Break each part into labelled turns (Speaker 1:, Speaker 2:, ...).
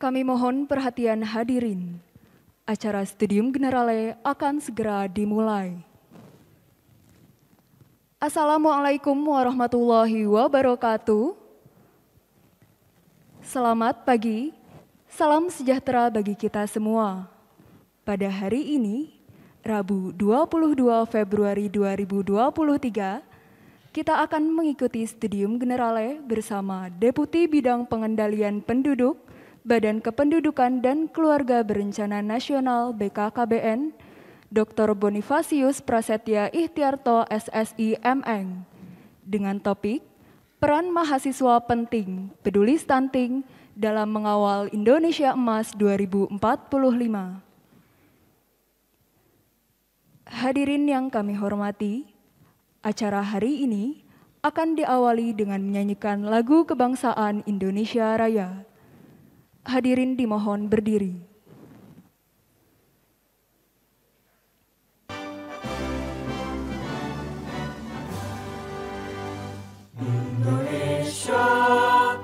Speaker 1: Kami mohon perhatian hadirin. Acara Studium Generale akan segera dimulai. Assalamualaikum warahmatullahi wabarakatuh. Selamat pagi, salam sejahtera bagi kita semua. Pada hari ini, Rabu 22 Februari 2023, kita akan mengikuti Studium Generale bersama Deputi Bidang Pengendalian Penduduk, Badan Kependudukan dan Keluarga Berencana Nasional BKKBN, Dr. Bonifasius Prasetya Ikhtiarto SSI MN, dengan topik Peran Mahasiswa Penting Peduli Stunting dalam Mengawal Indonesia Emas 2045. Hadirin yang kami hormati, acara hari ini akan diawali dengan menyanyikan lagu kebangsaan Indonesia Raya. Hadirin dimohon berdiri.
Speaker 2: Indonesia,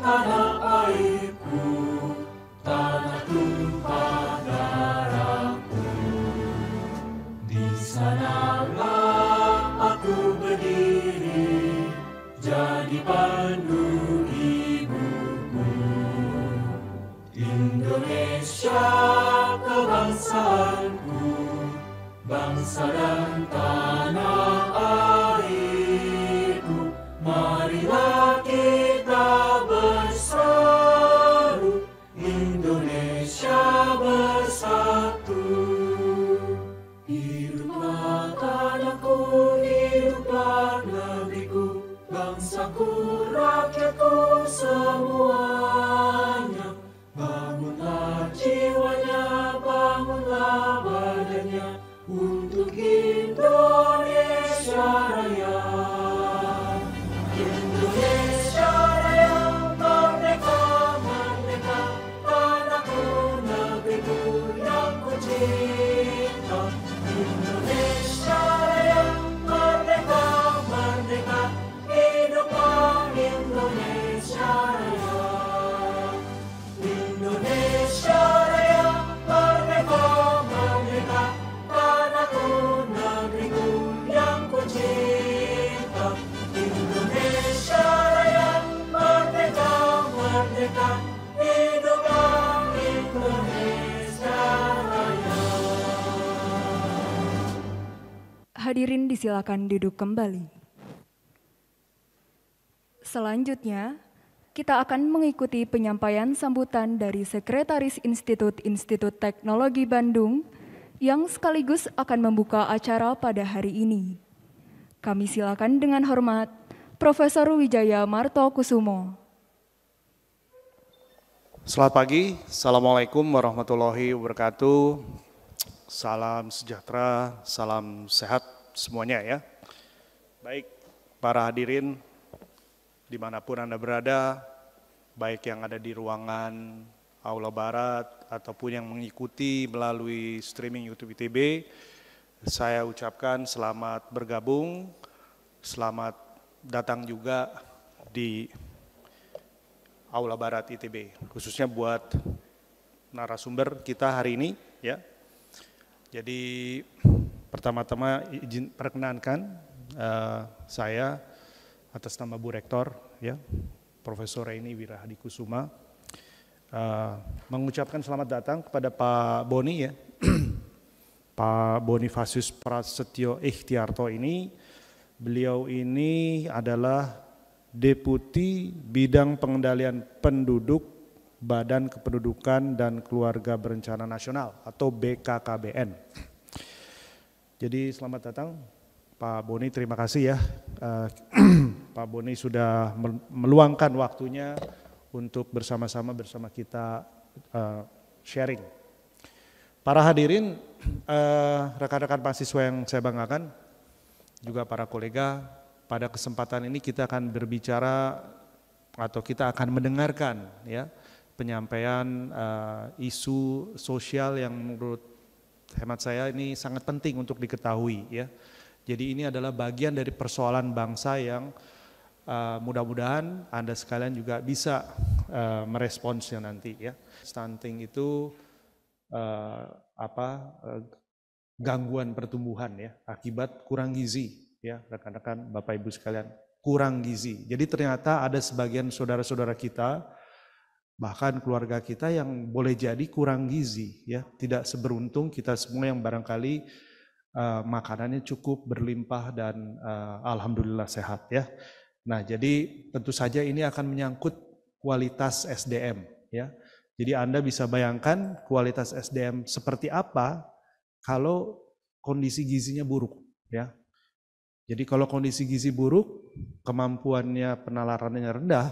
Speaker 2: tanah airku, tanah tumpah darahku. Di sanalah aku berdiri, jadi pandu ibuku. Indonesia, kebangsaanku, bangsa dan tanah airku. Marilah kita berseru, Indonesia bersatu. Hiduplah tanahku, hiduplah negeriku, bangsaku, rakyatku semuanya. Bangunlah jiwanya, bangunlah badannya, untuk Indonesia Raya. Indonesia Raya, merdeka, merdeka, tanahku, negeriku yang ku cinta. Indonesia Raya, merdeka, merdeka, hiduplah Indonesia Raya. Indonesia Raya, merdeka, merdeka, tanahku, negeriku yang ku cinta. Indonesia Raya, merdeka, merdeka, hiduplah Indonesia Raya.
Speaker 1: Hadirin disilakan duduk kembali. Selanjutnya, kita akan mengikuti penyampaian sambutan dari Sekretaris Institut Teknologi Bandung yang sekaligus akan membuka acara pada hari ini. Kami silakan dengan hormat Profesor Wijaya Marto Kusumo.
Speaker 3: Selamat pagi, Assalamualaikum warahmatullahi wabarakatuh. Salam sejahtera, salam sehat semuanya ya. Baik, para hadirin dimanapun Anda berada, baik yang ada di ruangan Aula Barat ataupun yang mengikuti melalui streaming YouTube ITB, saya ucapkan selamat bergabung, selamat datang juga di Aula Barat ITB, khususnya buat narasumber kita hari ini ya. Jadi pertama-tama izin perkenankan saya atas nama Bu Rektor ya, Profesor Reini Wirahadikusuma, mengucapkan selamat datang kepada Pak Boni ya. Pak Bonifasius Prasetyo Ikhtiarto ini, beliau ini adalah Deputi Bidang Pengendalian Penduduk, Badan Kependudukan dan Keluarga Berencana Nasional atau BKKBN. Jadi selamat datang Pak Boni, terima kasih ya. Pak Boni sudah meluangkan waktunya untuk bersama kita sharing. Para hadirin, rekan-rekan mahasiswa yang saya banggakan, juga para kolega, pada kesempatan ini kita akan berbicara atau kita akan mendengarkan ya penyampaian isu sosial yang menurut hemat saya ini sangat penting untuk diketahui ya. Jadi ini adalah bagian dari persoalan bangsa yang mudah-mudahan Anda sekalian juga bisa meresponsnya nanti ya. Stunting itu gangguan pertumbuhan ya akibat kurang gizi ya rekan-rekan Bapak Ibu sekalian, kurang gizi. Jadi ternyata ada sebagian saudara-saudara kita bahkan keluarga kita yang boleh jadi kurang gizi ya, tidak seberuntung kita semua yang barangkali makanannya cukup berlimpah dan alhamdulillah sehat ya. Nah, jadi tentu saja ini akan menyangkut kualitas SDM ya. Jadi Anda bisa bayangkan kualitas SDM seperti apa kalau kondisi gizinya buruk ya. Jadi kalau kondisi gizi buruk, kemampuannya penalarannya rendah,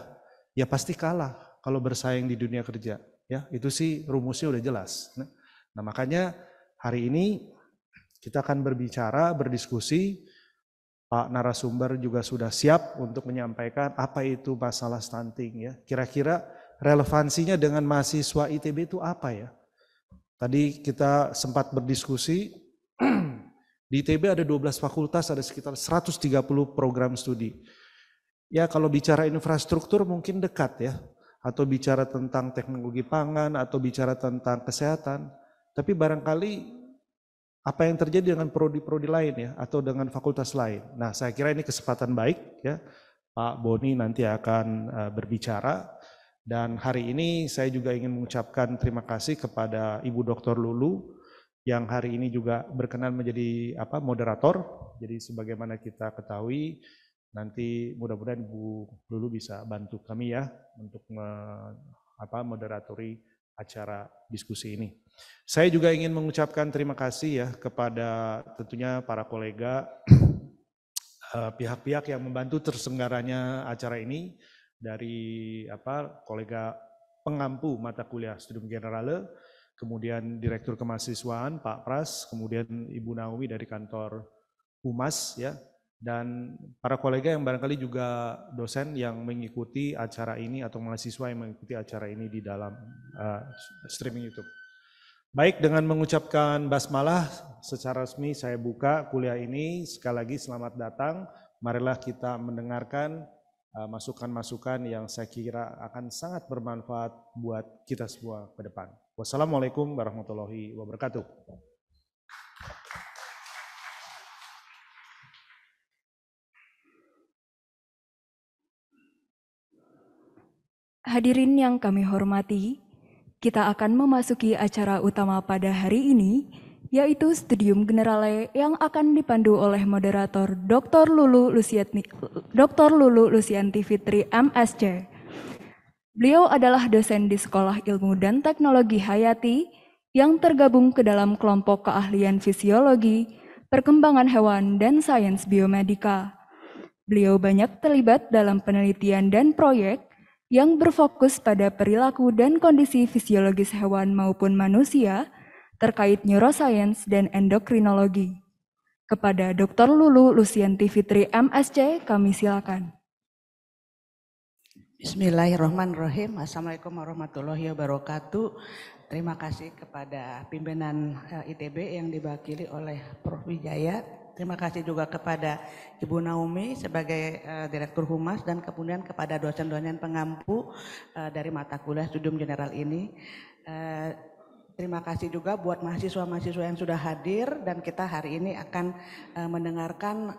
Speaker 3: ya pasti kalah kalau bersaing di dunia kerja ya. Itu sih rumusnya udah jelas. Nah, makanya hari ini kita akan berbicara, berdiskusi. Pak narasumber juga sudah siap untuk menyampaikan apa itu masalah stunting ya. Kira-kira relevansinya dengan mahasiswa ITB itu apa ya? Tadi kita sempat berdiskusi, di ITB ada 12 fakultas, ada sekitar 130 program studi. Ya kalau bicara infrastruktur mungkin dekat ya, atau bicara tentang teknologi pangan, atau bicara tentang kesehatan. Tapi barangkali apa yang terjadi dengan prodi-prodi lain ya, atau dengan fakultas lain. Nah saya kira ini kesempatan baik ya, Pak Boni nanti akan berbicara. Dan hari ini saya juga ingin mengucapkan terima kasih kepada Ibu Dr. Lulu yang hari ini juga berkenan menjadi moderator. Jadi sebagaimana kita ketahui nanti mudah-mudahan Ibu Lulu bisa bantu kami ya untuk moderatori acara diskusi ini. Saya juga ingin mengucapkan terima kasih ya kepada tentunya para kolega, pihak-pihak yang membantu terselenggaranya acara ini, dari kolega pengampu mata kuliah Studium Generale, kemudian Direktur Kemahasiswaan Pak Pras, kemudian Ibu Naomi dari kantor Humas ya, dan para kolega yang barangkali juga dosen yang mengikuti acara ini atau mahasiswa yang mengikuti acara ini di dalam streaming YouTube. Baik, dengan mengucapkan basmalah secara resmi saya buka kuliah ini. Sekali lagi selamat datang. Marilah kita mendengarkan masukan-masukan yang saya kira akan sangat bermanfaat buat kita semua ke depan. Wassalamualaikum warahmatullahi wabarakatuh.
Speaker 1: Hadirin yang kami hormati, kita akan memasuki acara utama pada hari ini, yaitu Studium Generale yang akan dipandu oleh moderator Dr. Lulu Lusianti Fitri, MSc. Beliau adalah dosen di Sekolah Ilmu dan Teknologi Hayati yang tergabung ke dalam kelompok keahlian fisiologi, perkembangan hewan, dan sains biomedika. Beliau banyak terlibat dalam penelitian dan proyek yang berfokus pada perilaku dan kondisi fisiologis hewan maupun manusia terkait neuroscience dan endokrinologi. Kepada Dr. Lulu Lusianti Fitri, MSc, kami silakan.
Speaker 4: Bismillahirrahmanirrahim. Assalamualaikum warahmatullahi wabarakatuh. Terima kasih kepada pimpinan ITB yang diwakili oleh Prof. Wijaya. Terima kasih juga kepada Ibu Naomi sebagai Direktur Humas dan kemudian kepada dosen-dosen pengampu dari mata kuliah Studium General ini. Terima kasih juga buat mahasiswa-mahasiswa yang sudah hadir dan kita hari ini akan mendengarkan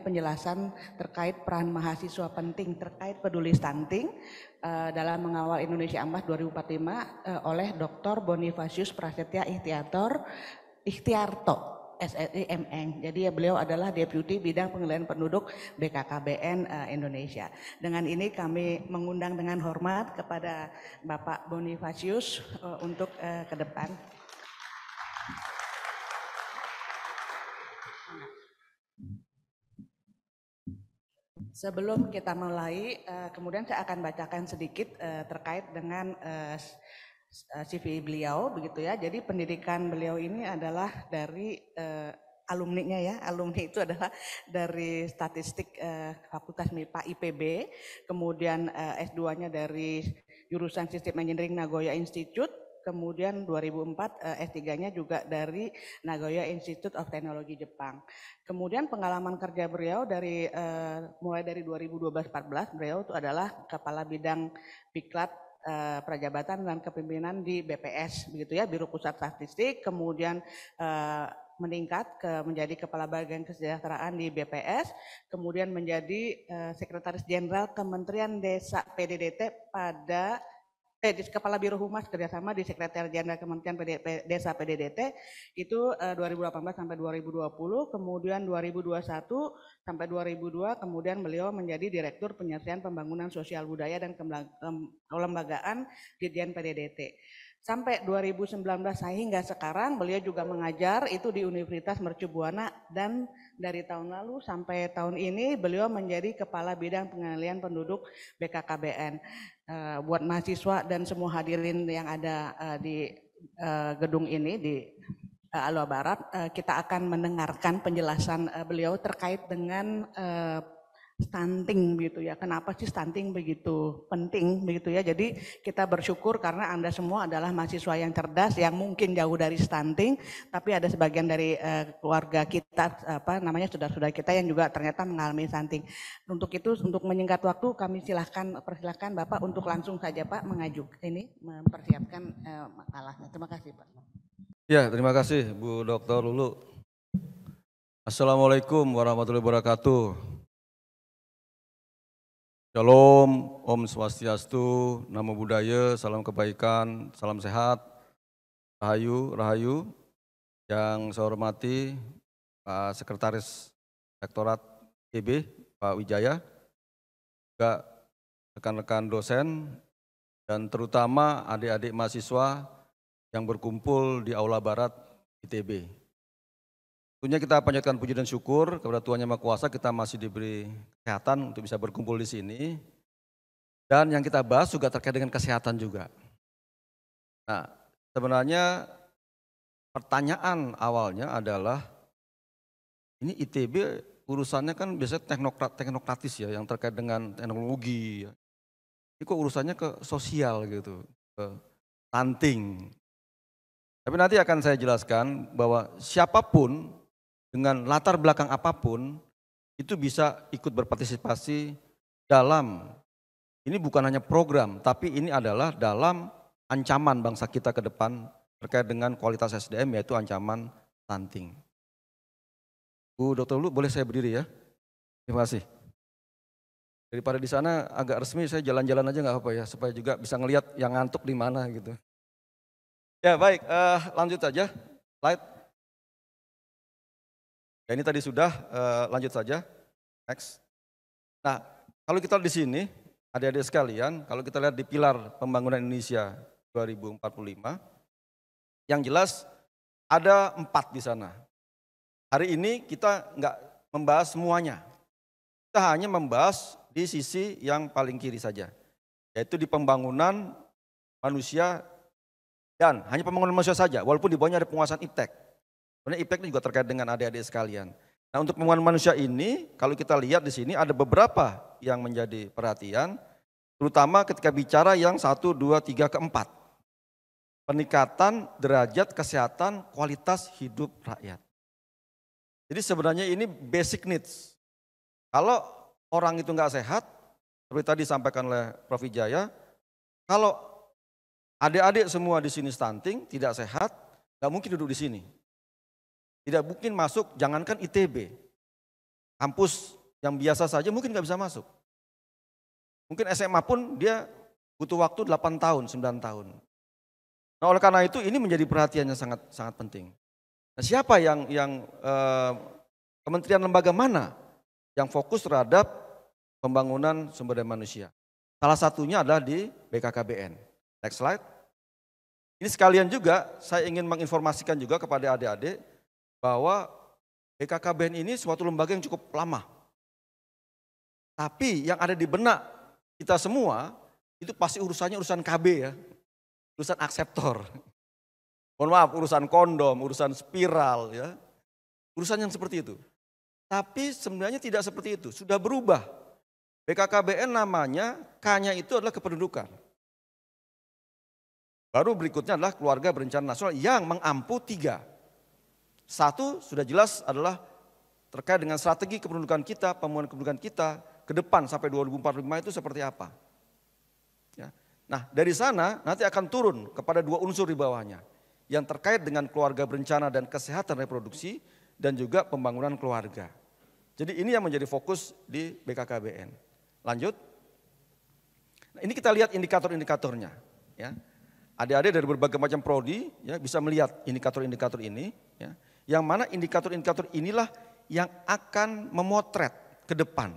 Speaker 4: penjelasan terkait peran mahasiswa penting terkait peduli stunting dalam mengawal Indonesia Emas 2045 oleh Dr. Bonifasius Prasetya Ikhtiarto. SSI MN. Jadi beliau adalah Deputi Bidang Pengendalian Penduduk BKKBN Indonesia. Dengan ini kami mengundang dengan hormat kepada Bapak Bonifasius untuk ke depan. Sebelum kita mulai, kemudian saya akan bacakan sedikit terkait dengan CV beliau begitu ya. Jadi pendidikan beliau ini adalah dari alumninya ya. Alumni itu adalah dari Statistik Fakultas MIPA IPB, kemudian S2-nya dari jurusan Sistem Engineering Nagoya Institute, kemudian 2004 S3-nya juga dari Nagoya Institute of Technology Jepang. Kemudian pengalaman kerja beliau dari mulai dari 2012-14 beliau itu adalah kepala bidang Diklat Prajabatan dan Kepemimpinan di BPS begitu ya, Biro Pusat Statistik, kemudian meningkat menjadi kepala bagian kesejahteraan di BPS, kemudian menjadi sekretaris jenderal Kementerian Desa PDDT pada Kepala Biro Humas kerjasama di Sekretariat Jenderal Kementerian Desa PDDT itu 2018 sampai 2020, kemudian 2021 sampai 2002, kemudian beliau menjadi Direktur Penyelesaian Pembangunan Sosial Budaya dan Kelembagaan Dirjen PDDT. Sampai 2019 hingga sekarang beliau juga mengajar itu di Universitas Mercu Buana, dan dari tahun lalu sampai tahun ini beliau menjadi Kepala Bidang Pengendalian Penduduk BKKBN. Buat mahasiswa dan semua hadirin yang ada di gedung ini di Alua Barat, kita akan mendengarkan penjelasan beliau terkait dengan stunting begitu ya. Kenapa sih stunting begitu penting begitu ya. Jadi kita bersyukur karena Anda semua adalah mahasiswa yang cerdas yang mungkin jauh dari stunting, tapi ada sebagian dari keluarga kita saudara-saudara kita yang juga ternyata mengalami stunting. Untuk itu, untuk menyingkat waktu, kami persilahkan Bapak untuk langsung saja Pak mempersiapkan makalahnya. Terima kasih Pak.
Speaker 5: Ya, terima kasih Bu Dr. Lulu. Assalamualaikum warahmatullahi wabarakatuh. Shalom, Om Swastiastu, Namo Buddhaya, salam kebaikan, salam sehat, rahayu. Yang saya hormati Pak Sekretaris Rektorat ITB, Pak Wijaya, juga rekan-rekan dosen, dan terutama adik-adik mahasiswa yang berkumpul di Aula Barat ITB. Tentunya kita panjatkan puji dan syukur kepada Tuhan Yang Maha Kuasa, kita masih diberi kesehatan untuk bisa berkumpul di sini. Dan yang kita bahas juga terkait dengan kesehatan juga. Nah, sebenarnya pertanyaan awalnya adalah, ini ITB urusannya kan biasanya teknokratis ya, yang terkait dengan teknologi. Ini kok urusannya ke sosial gitu, ke stunting. Tapi nanti akan saya jelaskan bahwa siapapun dengan latar belakang apapun itu bisa ikut berpartisipasi dalam, ini bukan hanya program, tapi ini adalah dalam ancaman bangsa kita ke depan terkait dengan kualitas SDM, yaitu ancaman stunting. Bu Dr. Lu, boleh saya berdiri ya? Terima kasih. Daripada di sana agak resmi, saya jalan-jalan aja nggak apa ya, supaya juga bisa ngelihat yang ngantuk di mana gitu. Ya baik, lanjut saja, slide. Ya ini tadi sudah, lanjut saja, next. Nah, kalau kita lihat di sini, adik-adik sekalian, kalau kita lihat di pilar pembangunan Indonesia 2045, yang jelas ada 4 di sana. Hari ini kita nggak membahas semuanya, kita hanya membahas di sisi yang paling kiri saja, yaitu di pembangunan manusia, dan hanya pembangunan manusia saja, walaupun di bawahnya ada penguasaan iptek. Sebenarnya iptek ini juga terkait dengan adik-adik sekalian. Nah, untuk pembangunan manusia ini, kalau kita lihat di sini ada beberapa yang menjadi perhatian, terutama ketika bicara yang 1, 2, 3, keempat. Peningkatan derajat kesehatan kualitas hidup rakyat. Jadi sebenarnya ini basic needs. Kalau orang itu nggak sehat, seperti tadi disampaikan oleh Prof. Wijaya, kalau adik-adik semua di sini stunting, tidak sehat, nggak mungkin duduk di sini. Tidak mungkin masuk, jangankan ITB, kampus yang biasa saja mungkin nggak bisa masuk. Mungkin SMA pun dia butuh waktu 8 tahun, 9 tahun. Nah, oleh karena itu ini menjadi perhatian yang sangat penting. Nah, siapa yang kementerian lembaga mana yang fokus terhadap pembangunan sumber daya manusia? Salah satunya adalah di BKKBN. Next slide. Ini sekalian juga saya ingin menginformasikan juga kepada adik-adik bahwa BKKBN ini suatu lembaga yang cukup lama. Tapi yang ada di benak kita semua itu pasti urusannya urusan KB ya, urusan akseptor. Mohon maaf, urusan kondom, urusan spiral ya, urusan yang seperti itu. Tapi sebenarnya tidak seperti itu, sudah berubah. BKKBN namanya, K-nya itu adalah kependudukan. Baru berikutnya adalah keluarga berencana nasional yang mengampu 3. Satu sudah jelas adalah terkait dengan strategi kependudukan kita, pembangunan kependudukan kita ke depan sampai 2045 itu seperti apa. Ya. Nah dari sana nanti akan turun kepada 2 unsur di bawahnya. Yang terkait dengan keluarga berencana dan kesehatan reproduksi dan juga pembangunan keluarga. Jadi ini yang menjadi fokus di BKKBN. Lanjut. Nah, ini kita lihat indikator-indikatornya. Ya. Adik-adik dari berbagai macam prodi ya, bisa melihat indikator-indikator ini. Ya. Yang mana indikator-indikator inilah yang akan memotret ke depan.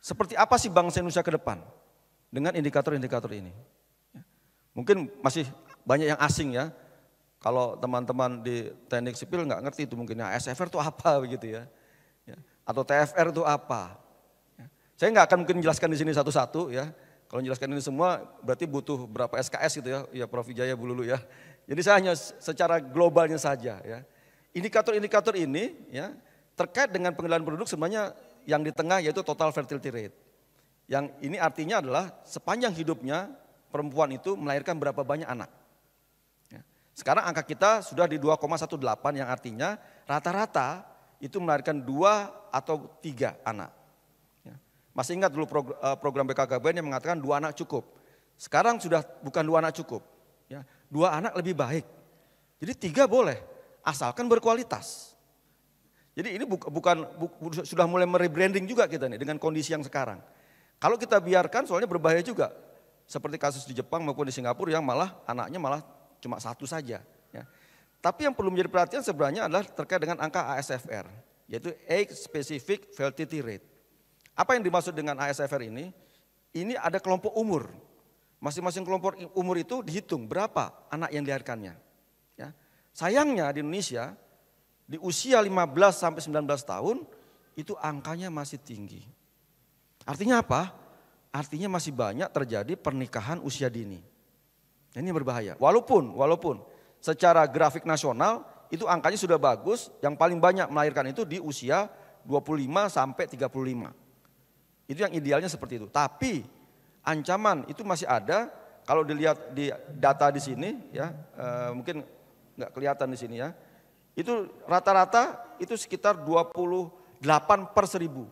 Speaker 5: Seperti apa sih bangsa Indonesia ke depan dengan indikator-indikator ini. Ya. Mungkin masih banyak yang asing ya. Kalau teman-teman di teknik sipil nggak ngerti itu mungkin ya, SFR itu apa begitu ya. Atau TFR itu apa. Ya. Saya nggak akan mungkin jelaskan di sini satu-satu ya. Kalau menjelaskan ini semua berarti butuh berapa SKS gitu ya Prof. Wijaya Bululu ya. Jadi saya hanya secara globalnya saja ya. Indikator-indikator ini ya terkait dengan pengendalian penduduk sebenarnya yang di tengah yaitu total fertility rate. Yang ini artinya adalah sepanjang hidupnya perempuan itu melahirkan berapa banyak anak. Ya. Sekarang angka kita sudah di 2,18 yang artinya rata-rata itu melahirkan 2 atau 3 anak. Ya. Masih ingat dulu program BKKBN yang mengatakan 2 anak cukup. Sekarang sudah bukan 2 anak cukup. Ya. 2 anak lebih baik. Jadi 3 boleh, asalkan berkualitas. Jadi ini sudah mulai merebranding juga kita nih dengan kondisi yang sekarang. Kalau kita biarkan soalnya berbahaya juga. Seperti kasus di Jepang maupun di Singapura yang malah anaknya malah cuma 1 saja. Ya. Tapi yang perlu menjadi perhatian sebenarnya adalah terkait dengan angka ASFR, yaitu Age Specific Fertility Rate. Apa yang dimaksud dengan ASFR ini? Ini ada kelompok umur. Masing-masing kelompok umur itu dihitung berapa anak yang dilahirkannya. Ya. Sayangnya di Indonesia, di usia 15 sampai 19 tahun itu angkanya masih tinggi. Artinya apa? Artinya masih banyak terjadi pernikahan usia dini. Ini berbahaya. Walaupun secara grafik nasional itu angkanya sudah bagus, yang paling banyak melahirkan itu di usia 25 sampai 35. Itu yang idealnya seperti itu. Tapi ancaman itu masih ada. Kalau dilihat di data di sini ya, mungkin nggak kelihatan di sini ya. Itu rata-rata itu sekitar 28/1000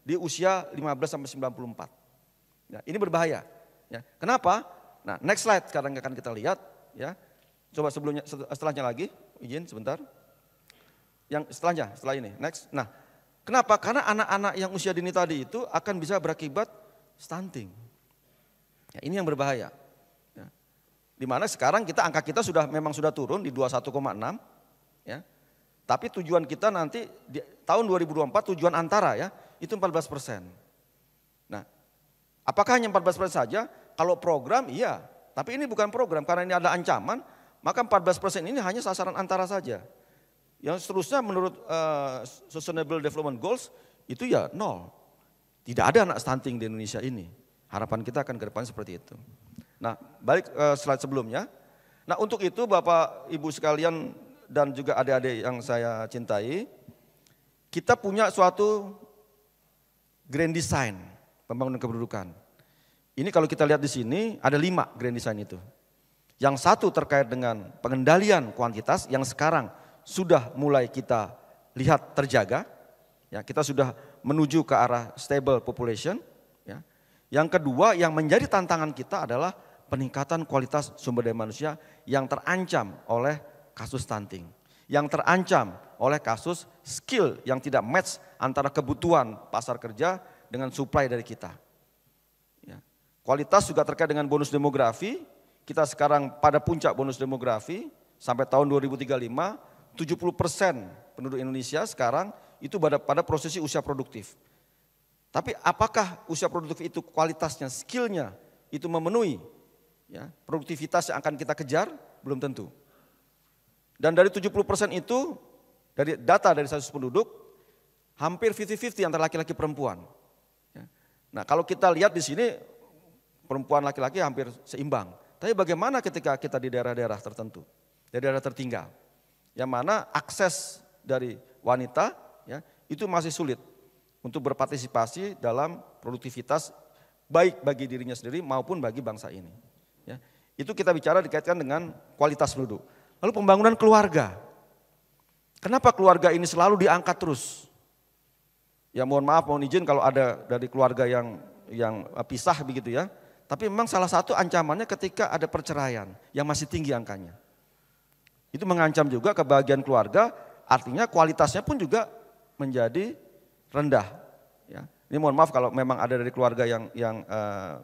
Speaker 5: di usia 15 sampai 94. Ya, ini berbahaya. Ya, kenapa? Nah, next slide sekarang akan kita lihat ya. Coba setelahnya lagi, izin sebentar. Yang setelah ini, next. Nah, kenapa? Karena anak-anak yang usia dini tadi itu akan bisa berakibat stunting. Ya, ini yang berbahaya. Ya. Dimana sekarang angka kita memang sudah turun di 21,6. Ya. Tapi tujuan kita nanti di tahun 2024 tujuan antara ya itu 14%. Nah, apakah hanya 14% saja? Kalau program iya, tapi ini bukan program karena ini ada ancaman, maka 14% ini hanya sasaran antara saja. Yang seterusnya menurut Sustainable Development Goals itu ya 0. Tidak ada anak stunting di Indonesia ini. Harapan kita akan ke depan seperti itu. Nah, balik slide sebelumnya. Nah, untuk itu Bapak Ibu sekalian dan juga adik-adik yang saya cintai, kita punya suatu grand design pembangunan kependudukan. Ini kalau kita lihat di sini ada 5 grand design itu. Yang satu terkait dengan pengendalian kuantitas yang sekarang sudah mulai kita lihat terjaga. Ya, kita sudah menuju ke arah stable population. Ya. Yang kedua yang menjadi tantangan kita adalah peningkatan kualitas sumber daya manusia yang terancam oleh kasus stunting, yang terancam oleh kasus skill yang tidak match antara kebutuhan pasar kerja dengan supply dari kita. Ya. Kualitas juga terkait dengan bonus demografi, kita sekarang pada puncak bonus demografi sampai tahun 2035, 70% penduduk Indonesia sekarang itu pada prosesi usia produktif. Tapi apakah usia produktif itu kualitasnya, skillnya itu memenuhi ya, produktivitas yang akan kita kejar? Belum tentu. Dan dari 70% itu, dari data dari sensus penduduk, hampir 50-50 antara laki-laki perempuan. Nah kalau kita lihat di sini, perempuan laki-laki hampir seimbang. Tapi bagaimana ketika kita di daerah-daerah tertentu, di daerah tertinggal, yang mana akses dari wanita ya, itu masih sulit untuk berpartisipasi dalam produktivitas baik bagi dirinya sendiri maupun bagi bangsa ini. Ya. Itu kita bicara dikaitkan dengan kualitas penduduk. Lalu pembangunan keluarga. Kenapa keluarga ini selalu diangkat terus? Ya mohon maaf, mohon izin kalau ada dari keluarga yang pisah begitu ya. Tapi memang salah satu ancamannya ketika ada perceraian yang masih tinggi angkanya. Itu mengancam juga kebahagiaan keluarga, artinya kualitasnya pun juga menjadi rendah. Ya. Ini mohon maaf kalau memang ada dari keluarga yang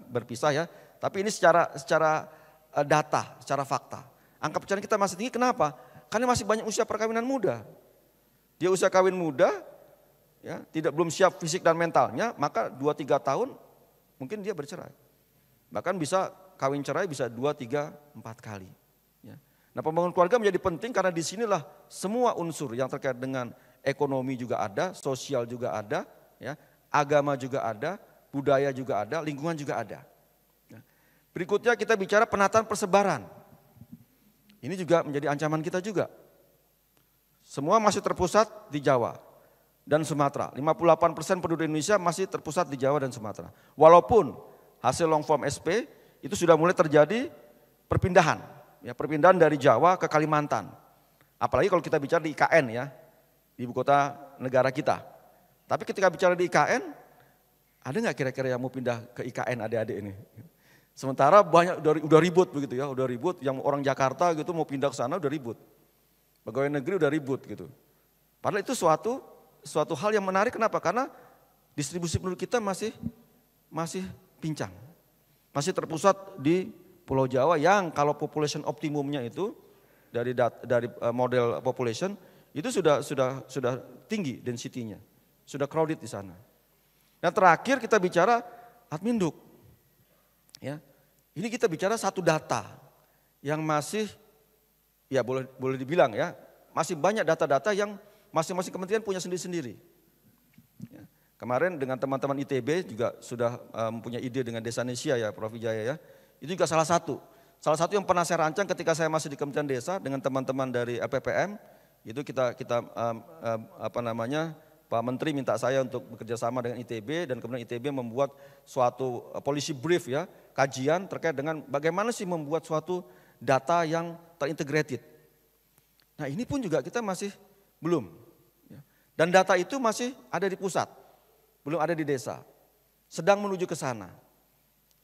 Speaker 5: berpisah ya. Tapi ini secara data, secara fakta. Angka perceraian kita masih tinggi, kenapa? Karena masih banyak usia perkawinan muda. Dia usia kawin muda, ya, belum siap fisik dan mentalnya, maka 2-3 tahun mungkin dia bercerai. Bahkan bisa kawin cerai bisa 2, 3, 4 kali. Ya. Nah pembangunan keluarga menjadi penting karena disinilah semua unsur yang terkait dengan ekonomi juga ada, sosial juga ada, ya, agama juga ada, budaya juga ada, lingkungan juga ada. Berikutnya kita bicara penataan persebaran. Ini juga menjadi ancaman kita juga. Semua masih terpusat di Jawa dan Sumatera. 58% penduduk Indonesia masih terpusat di Jawa dan Sumatera. Walaupun hasil long form SP itu sudah mulai terjadi perpindahan. Ya, perpindahan dari Jawa ke Kalimantan. Apalagi kalau kita bicara di IKN ya, di ibu kota negara kita. Tapi ketika bicara di IKN, ada nggak kira-kira yang mau pindah ke IKN adik-adik ini? Sementara banyak udah ribut begitu ya, udah ribut. Yang orang Jakarta gitu mau pindah ke sana udah ribut. Pegawai negeri udah ribut gitu. Padahal itu suatu hal yang menarik, kenapa? Karena distribusi penduduk kita masih pincang. Masih terpusat di Pulau Jawa yang kalau population optimumnya itu dari model population itu sudah tinggi density-nya. Sudah crowded di sana. Nah terakhir kita bicara Adminduk. Ya, ini kita bicara satu data yang masih, ya boleh dibilang ya, masih banyak data-data yang masing-masing kementerian punya sendiri-sendiri. Ya, kemarin dengan teman-teman ITB juga sudah mempunyai ide dengan Desa Nesia ya, Prof. Wijaya ya. Itu juga salah satu yang pernah saya rancang ketika saya masih di Kementerian Desa dengan teman-teman dari LPPM. Itu kita Pak Menteri minta saya untuk bekerja sama dengan ITB dan kemudian ITB membuat suatu policy brief ya, kajian terkait dengan bagaimana sih membuat suatu data yang terintegrated. Nah ini pun juga kita masih belum. Dan data itu masih ada di pusat, belum ada di desa. Sedang menuju ke sana.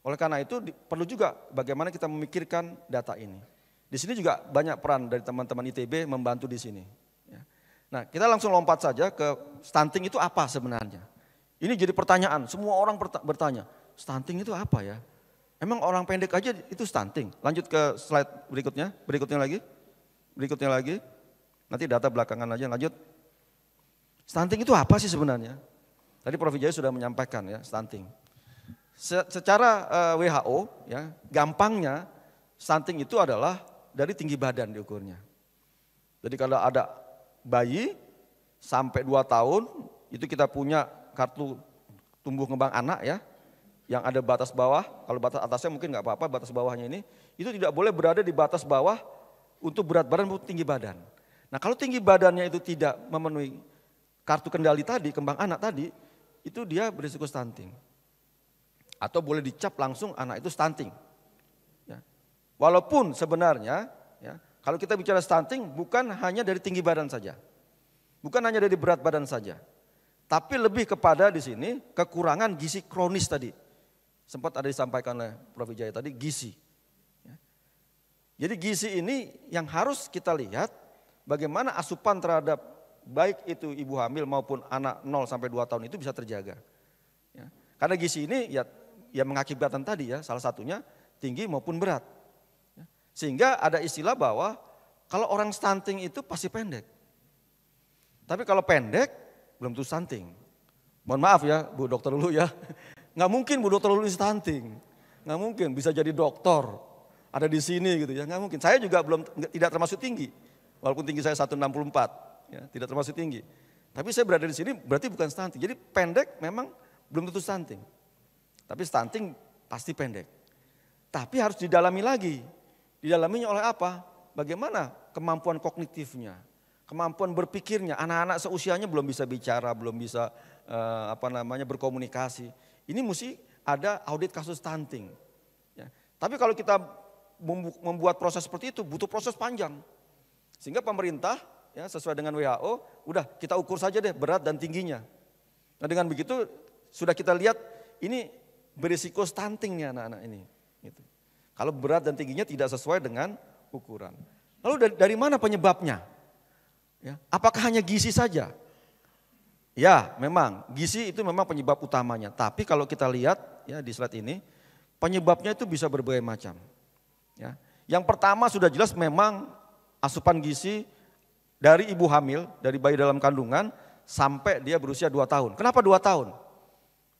Speaker 5: Oleh karena itu perlu juga bagaimana kita memikirkan data ini. Di sini juga banyak peran dari teman-teman ITB membantu di sini. Nah kita langsung lompat saja ke stunting itu apa sebenarnya. Ini jadi pertanyaan, semua orang bertanya, stunting itu apa ya? Emang orang pendek aja itu stunting? Lanjut ke slide berikutnya lagi. Nanti data belakangan aja, lanjut. Stunting itu apa sih sebenarnya? Tadi Prof. Wijaya sudah menyampaikan ya, stunting. Secara WHO ya, gampangnya stunting itu adalah dari tinggi badan diukurnya. Jadi kalau ada bayi sampai 2 tahun itu kita punya kartu tumbuh kembang anak ya, yang ada batas bawah, kalau batas atasnya mungkin nggak apa-apa, batas bawahnya ini itu tidak boleh berada di batas bawah untuk berat badan maupun tinggi badan. Nah kalau tinggi badannya itu tidak memenuhi kartu kendali tadi, kembang anak tadi, itu dia berisiko stunting. Atau boleh dicap langsung anak itu stunting. Ya. Walaupun sebenarnya ya, kalau kita bicara stunting bukan hanya dari tinggi badan saja. Bukan hanya dari berat badan saja. Tapi lebih kepada di sini kekurangan gizi kronis tadi. Sempat ada disampaikan oleh Prof. Wijaya tadi, gizi. Ya. Jadi gizi ini yang harus kita lihat bagaimana asupan terhadap baik itu ibu hamil maupun anak 0 sampai 2 tahun itu bisa terjaga. Ya. Karena gizi ini ya mengakibatkan tadi ya, salah satunya tinggi maupun berat. Ya. Sehingga ada istilah bahwa kalau orang stunting itu pasti pendek. Tapi kalau pendek belum tentu stunting. Mohon maaf ya Bu Dokter Lulu ya. Nggak mungkin Bu Dokter Lulu stunting. Nggak mungkin bisa jadi dokter. Ada di sini gitu ya, nggak mungkin. Saya juga tidak termasuk tinggi. Walaupun tinggi saya 164, ya, tidak termasuk tinggi. Tapi saya berada di sini berarti bukan stunting. Jadi pendek memang belum tentu stunting. Tapi stunting pasti pendek. Tapi harus didalami lagi. Didalaminya oleh apa? Bagaimana kemampuan kognitifnya, kemampuan berpikirnya. Anak-anak seusianya belum bisa bicara, belum bisa berkomunikasi. Ini mesti ada audit kasus stunting. Ya. Tapi kalau kita membuat proses seperti itu butuh proses panjang. Sehingga pemerintah ya sesuai dengan WHO, udah kita ukur saja deh berat dan tingginya. Nah dengan begitu sudah kita lihat ini berisiko stunting nih anak-anak ini. Gitu. Kalau berat dan tingginya tidak sesuai dengan ukuran. Lalu dari mana penyebabnya? Ya, apakah hanya gizi saja? Ya memang gizi itu memang penyebab utamanya. Tapi kalau kita lihat ya di slide ini penyebabnya itu bisa berbagai macam. Ya. Yang pertama sudah jelas memang asupan gizi dari ibu hamil, dari bayi dalam kandungan sampai dia berusia 2 tahun. Kenapa 2 tahun?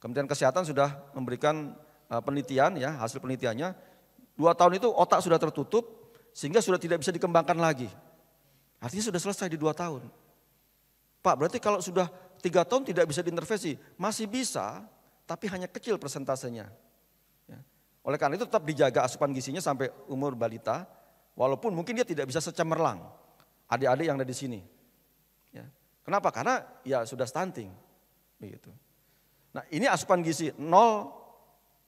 Speaker 5: Kementerian Kesehatan sudah memberikan penelitian ya, hasil penelitiannya 2 tahun itu otak sudah tertutup sehingga sudah tidak bisa dikembangkan lagi. Artinya sudah selesai di 2 tahun. Pak berarti kalau sudah 3 tahun tidak bisa diintervensi, masih bisa tapi hanya kecil persentasenya. Ya. Oleh karena itu tetap dijaga asupan gizinya sampai umur balita, walaupun mungkin dia tidak bisa secemerlang adik-adik yang ada di sini. Ya. Kenapa? Karena ya sudah stunting. Begitu. Nah ini asupan gizi 0,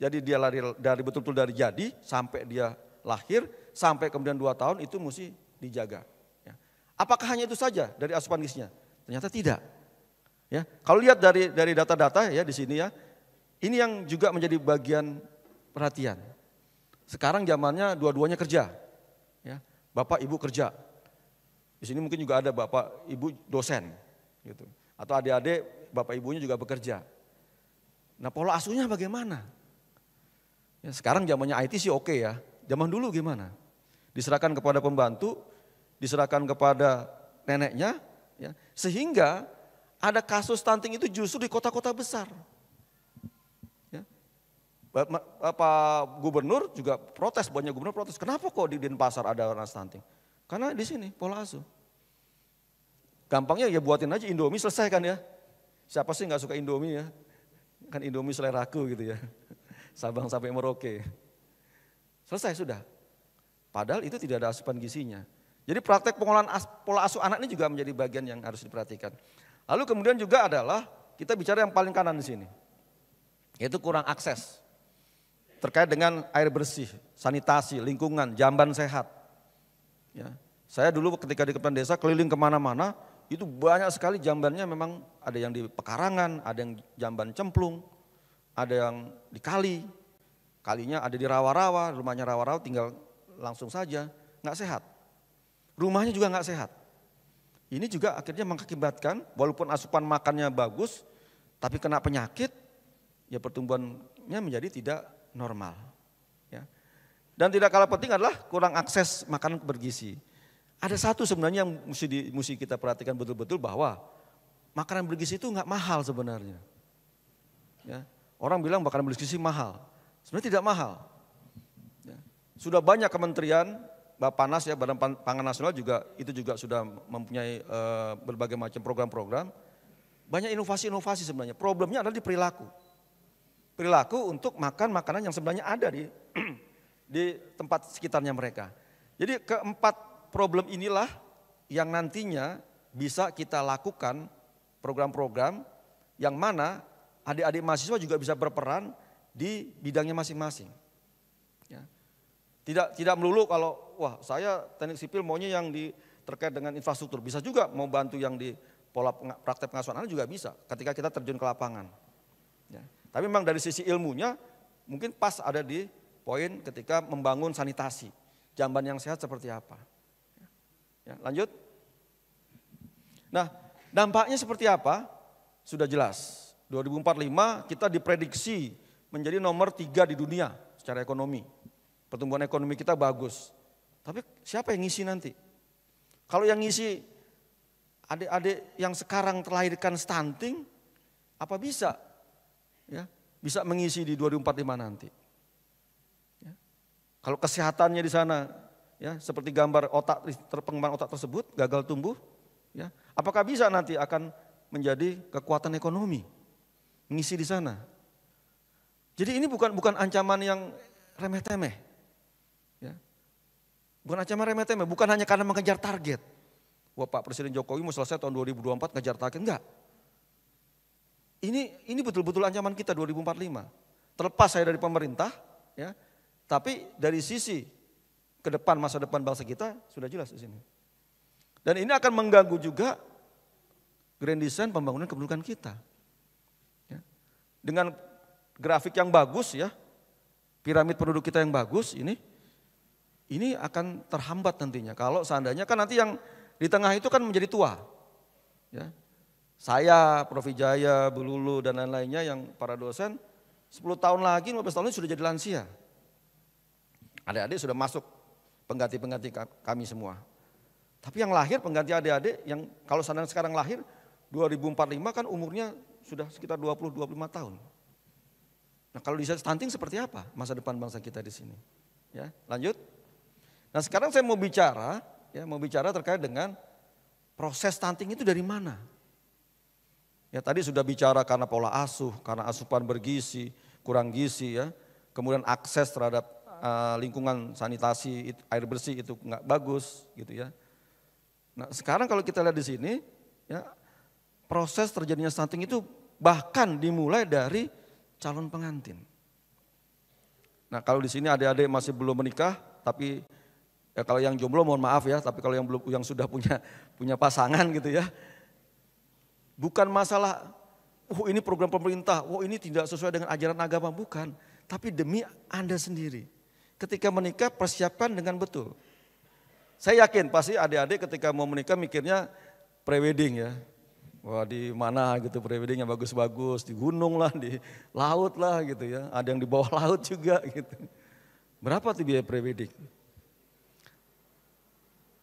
Speaker 5: jadi dia lari dari betul-betul dari jadi sampai dia lahir, sampai kemudian 2 tahun itu mesti dijaga. Ya. Apakah hanya itu saja dari asupan gizinya? Ternyata tidak. Ya, kalau lihat dari data-data ya di sini ya, ini yang juga menjadi bagian perhatian. Sekarang zamannya dua-duanya kerja, ya, bapak ibu kerja. Di sini mungkin juga ada bapak ibu dosen, gitu. Atau adik-adik bapak ibunya juga bekerja. Nah pola asuhnya bagaimana? Ya, sekarang zamannya IT sih oke ya. Zaman dulu gimana? Diserahkan kepada pembantu, diserahkan kepada neneknya, ya, sehingga ada kasus stunting itu justru di kota-kota besar. Ya. Pak Gubernur juga protes, banyak gubernur protes. Kenapa kok di Denpasar ada orang stunting? Karena di sini pola asuh. Gampangnya ya buatin aja Indomie selesai kan ya. Siapa sih nggak suka Indomie ya? Kan Indomie seleraku gitu ya. Sabang sampai Merauke. Selesai sudah. Padahal itu tidak ada asupan gizinya. Jadi praktek pengolahan pola asuh anak ini juga menjadi bagian yang harus diperhatikan. Lalu kemudian juga adalah kita bicara yang paling kanan di sini. Yaitu kurang akses. Terkait dengan air bersih, sanitasi, lingkungan, jamban sehat. Ya. Saya dulu ketika di kepala desa keliling kemana-mana, itu banyak sekali jambannya memang ada yang di pekarangan, ada yang jamban cemplung, ada yang di kali. Kalinya ada di rawa-rawa, rumahnya rawa-rawa tinggal langsung saja, nggak sehat. Rumahnya juga nggak sehat. Ini juga akhirnya mengakibatkan walaupun asupan makannya bagus, tapi kena penyakit, ya pertumbuhannya menjadi tidak normal. Ya. Dan tidak kalah penting adalah kurang akses makanan bergizi. Ada satu sebenarnya yang mesti kita perhatikan betul-betul bahwa makanan bergizi itu nggak mahal sebenarnya. Ya. Orang bilang makanan bergizi mahal, sebenarnya tidak mahal. Ya. Sudah banyak kementerian, Bappenas ya, Badan Pangan Nasional juga itu juga sudah mempunyai berbagai macam program-program. Banyak inovasi-inovasi sebenarnya. Problemnya adalah di perilaku. Perilaku untuk makan makanan yang sebenarnya ada di tempat sekitarnya mereka. Jadi keempat problem inilah yang nantinya bisa kita lakukan program-program yang mana adik-adik mahasiswa juga bisa berperan di bidangnya masing-masing. Ya. Tidak melulu kalau wah saya teknik sipil maunya yang terkait dengan infrastruktur, bisa juga mau bantu yang di pola praktek pengasuhan anak juga bisa ketika kita terjun ke lapangan. Ya. Tapi memang dari sisi ilmunya mungkin pas ada di poin ketika membangun sanitasi, jamban yang sehat seperti apa. Ya, lanjut. Nah dampaknya seperti apa? Sudah jelas, 2045 kita diprediksi menjadi nomor 3 di dunia secara ekonomi. Pertumbuhan ekonomi kita bagus. Tapi siapa yang ngisi nanti? Kalau yang ngisi adik-adik yang sekarang terlahirkan stunting, apa bisa? Ya, bisa mengisi di 2045 nanti. Ya. Kalau kesehatannya di sana, ya seperti gambar pengembangan otak tersebut gagal tumbuh, ya, apakah bisa nanti akan menjadi kekuatan ekonomi mengisi di sana? Jadi ini bukan ancaman yang remeh-temeh. Ya. Bukan ancaman remeh-temeh, bukan hanya karena mengejar target. Wah Pak Presiden Jokowi mau selesai tahun 2024 ngejar target, enggak. Ini betul-betul ancaman kita 2045. Terlepas saya dari pemerintah, ya, tapi dari sisi ke depan, masa depan bangsa kita sudah jelas di sini. Dan ini akan mengganggu juga grand design pembangunan kependudukan kita. Ya. Dengan grafik yang bagus ya, piramid penduduk kita yang bagus ini akan terhambat nantinya. Kalau seandainya kan nanti yang di tengah itu kan menjadi tua. Ya. Saya, Prof. Wijaya, Bu Lulu dan lain-lainnya yang para dosen 10 tahun lagi, 15 tahun lagi sudah jadi lansia. Adik-adik sudah masuk pengganti-pengganti kami semua. Tapi yang lahir pengganti adik-adik yang kalau sekarang lahir 2045 kan umurnya sudah sekitar 20-25 tahun. Nah kalau bisa stunting seperti apa masa depan bangsa kita di sini? Ya, lanjut. Nah sekarang saya mau bicara terkait dengan proses stunting itu dari mana? Ya tadi sudah bicara karena pola asuh, karena asupan bergizi, kurang gizi ya. Kemudian akses terhadap lingkungan sanitasi, air bersih itu nggak bagus gitu ya. Nah sekarang kalau kita lihat di sini ya proses terjadinya stunting itu bahkan dimulai dari calon pengantin. Nah kalau di sini adik-adik masih belum menikah, tapi ya kalau yang jomblo mohon maaf ya, tapi kalau yang sudah punya pasangan gitu ya, bukan masalah, ini program pemerintah, ini tidak sesuai dengan ajaran agama, bukan. Tapi demi Anda sendiri. Ketika menikah persiapkan dengan betul. Saya yakin pasti adik-adik ketika mau menikah mikirnya prewedding ya. Wah di mana gitu prewedding yang bagus-bagus, di gunung lah, di laut lah gitu ya. Ada yang di bawah laut juga gitu. Berapa tuh biaya prewedding?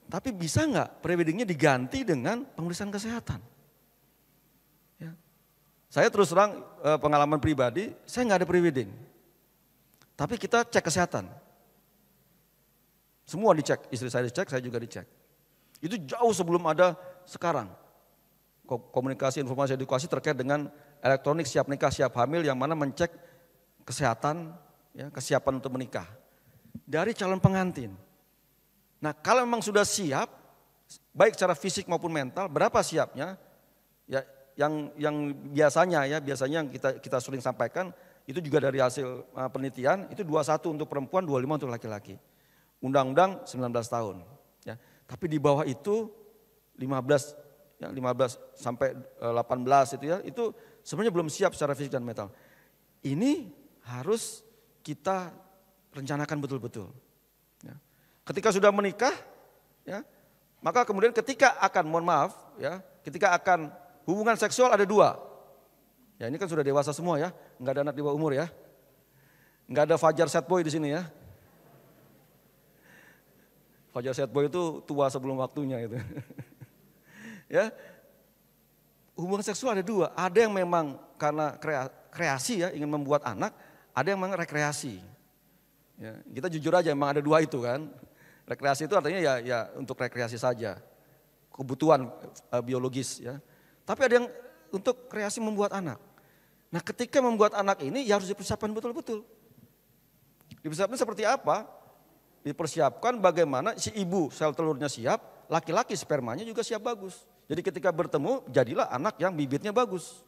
Speaker 5: Tapi bisa nggak preweddingnya diganti dengan pemeriksaan kesehatan? Ya. Saya terus terang pengalaman pribadi, saya nggak ada prewedding. Tapi kita cek kesehatan. Semua dicek, istri saya dicek, saya juga dicek. Itu jauh sebelum ada sekarang. Komunikasi, informasi, edukasi terkait dengan elektronik siap nikah, siap hamil yang mana mencek kesehatan, ya, kesiapan untuk menikah. Dari calon pengantin. Nah kalau memang sudah siap, baik secara fisik maupun mental, berapa siapnya? Ya, yang biasanya yang kita sering sampaikan, itu juga dari hasil penelitian, itu 21 untuk perempuan, 25 untuk laki-laki. Undang-undang 19 tahun. Ya. Tapi di bawah itu 15 sampai 18 itu ya, itu sebenarnya belum siap secara fisik dan mental. Ini harus kita rencanakan betul-betul. Ya. Ketika sudah menikah, ya, maka kemudian ketika akan, mohon maaf, ya, ketika akan hubungan seksual ada 2. Ya ini kan sudah dewasa semua ya, nggak ada anak di bawah umur ya, nggak ada Fajar Set Boy di sini ya. Fajar Set Boy itu tua sebelum waktunya itu. Ya, hubungan seksual ada 2, ada yang memang karena kreasi ya, ingin membuat anak, ada yang memang rekreasi. Ya, kita jujur aja memang ada 2 itu kan. Rekreasi itu artinya ya untuk rekreasi saja, kebutuhan biologis ya. Tapi ada yang untuk kreasi membuat anak. Nah ketika membuat anak ini ya harus dipersiapkan betul-betul. Dipersiapkan seperti apa? Dipersiapkan bagaimana si ibu sel telurnya siap, laki-laki spermanya juga siap bagus. Jadi ketika bertemu jadilah anak yang bibitnya bagus.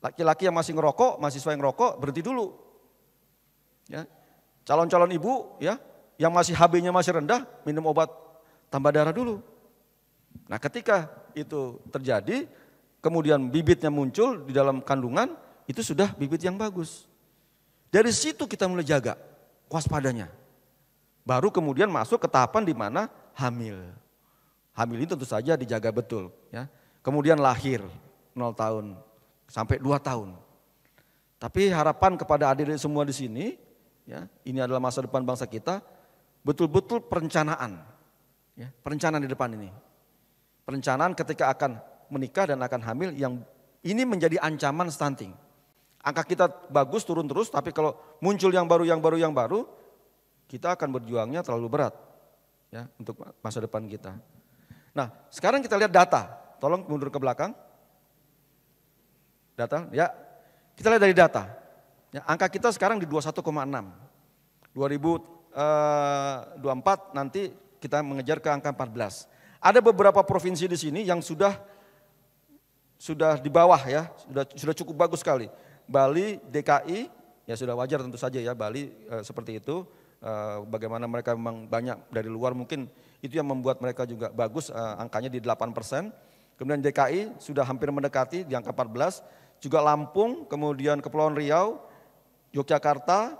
Speaker 5: Laki-laki yang masih ngerokok, mahasiswa yang ngerokok berhenti dulu. Ya. Calon-calon ibu ya yang masih HB-nya masih rendah minum obat tambah darah dulu. Nah ketika itu terjadi, kemudian bibitnya muncul di dalam kandungan, itu sudah bibit yang bagus. Dari situ kita mulai jaga, waspadanya. Baru kemudian masuk ke tahapan di mana hamil. Hamil ini tentu saja dijaga betul. Ya. Kemudian lahir 0 tahun sampai 2 tahun. Tapi harapan kepada adik-adik semua di sini, ya, ini adalah masa depan bangsa kita, betul-betul perencanaan. Ya, perencanaan di depan ini. Perencanaan ketika akan menikah dan akan hamil yang ini menjadi ancaman stunting. Angka kita bagus turun terus, tapi kalau muncul yang baru, kita akan berjuangnya terlalu berat ya untuk masa depan kita. Nah, sekarang kita lihat data. Tolong mundur ke belakang. Data, ya. Kita lihat dari data. Ya, angka kita sekarang di 21,6. 2024 nanti kita mengejar ke angka 14. Ada beberapa provinsi di sini yang sudah di bawah ya, sudah cukup bagus sekali. Bali, DKI, ya sudah wajar tentu saja ya Bali seperti itu. bagaimana mereka memang banyak dari luar, mungkin itu yang membuat mereka juga bagus, angkanya di 8%. Kemudian DKI sudah hampir mendekati di angka 14, juga Lampung, kemudian Kepulauan Riau, Yogyakarta,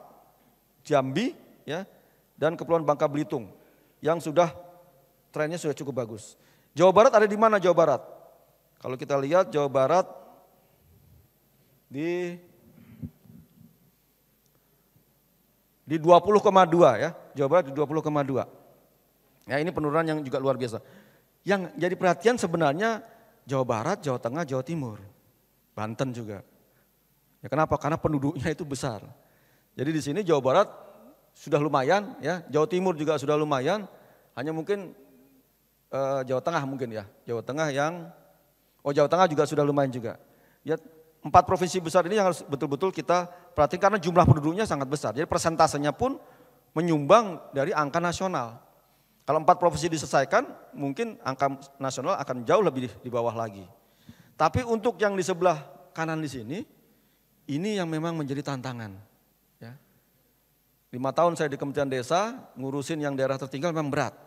Speaker 5: Jambi, ya, dan Kepulauan Bangka Belitung yang sudah trennya sudah cukup bagus. Jawa Barat ada di mana Jawa Barat? Kalau kita lihat Jawa Barat di 20,2 ya, Jawa Barat di 20,2. Ya, ini penurunan yang juga luar biasa. Yang jadi perhatian sebenarnya Jawa Barat, Jawa Tengah, Jawa Timur, Banten juga. Ya, kenapa? Karena penduduknya itu besar. Jadi di sini Jawa Barat sudah lumayan, ya, Jawa Timur juga sudah lumayan. Hanya mungkin Jawa Tengah mungkin ya, Jawa Tengah Jawa Tengah juga sudah lumayan juga. Ya, 4 provinsi besar ini yang harus betul-betul kita perhatikan karena jumlah penduduknya sangat besar. Jadi persentasenya pun menyumbang dari angka nasional. Kalau 4 provinsi diselesaikan, mungkin angka nasional akan jauh lebih di bawah lagi. Tapi untuk yang di sebelah kanan di sini, ini yang memang menjadi tantangan. Ya. 5 tahun saya di Kementerian Desa, ngurusin yang daerah tertinggal memang berat.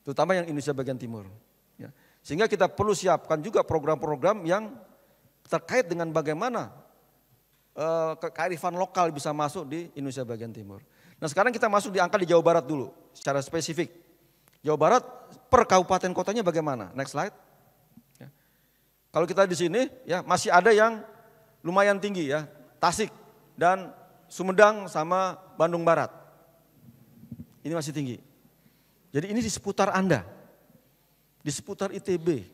Speaker 5: Terutama yang Indonesia bagian timur. Ya. Sehingga kita perlu siapkan juga program-program yang terkait dengan bagaimana kearifan lokal bisa masuk di Indonesia bagian timur. Nah sekarang kita masuk di angka di Jawa Barat dulu, secara spesifik. Jawa Barat per kabupaten kotanya bagaimana? Next slide. Ya. Kalau kita di sini ya masih ada yang lumayan tinggi ya, Tasik dan Sumedang sama Bandung Barat. Ini masih tinggi. Jadi ini di seputar Anda, di seputar ITB,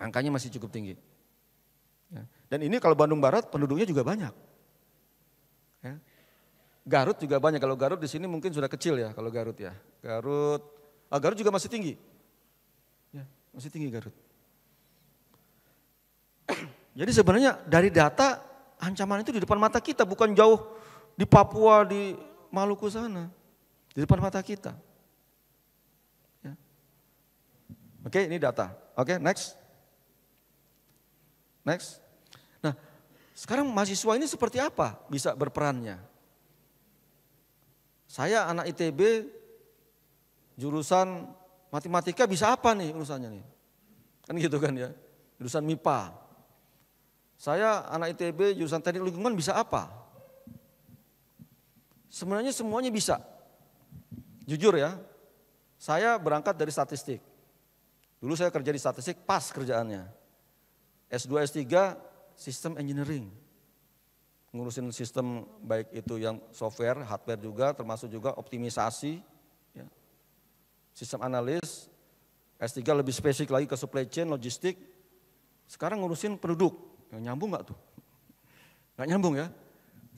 Speaker 5: angkanya masih cukup tinggi. Ya. Dan ini kalau Bandung Barat penduduknya juga banyak. Ya. Garut juga banyak, kalau Garut di sini mungkin sudah kecil ya kalau Garut ya. Garut juga masih tinggi. Ya, masih tinggi Garut. Jadi sebenarnya dari data ancaman itu di depan mata kita, bukan jauh di Papua, di Maluku sana. Di depan mata kita. Ya. Oke, ini data. Oke, next. Next. Nah, sekarang mahasiswa ini seperti apa bisa berperannya? Saya anak ITB, jurusan matematika bisa apa nih urusannya nih? Kan gitu kan ya, jurusan MIPA. Saya anak ITB, jurusan teknik lingkungan bisa apa? Sebenarnya semuanya bisa. Jujur ya, saya berangkat dari statistik. Dulu saya kerja di statistik, pas kerjaannya. S2, S3, sistem engineering. Ngurusin sistem baik itu yang software, hardware juga, termasuk juga optimisasi, ya. Sistem analis, S3 lebih spesifik lagi ke supply chain, logistik. Sekarang ngurusin penduduk, nyambung gak tuh? Gak nyambung ya.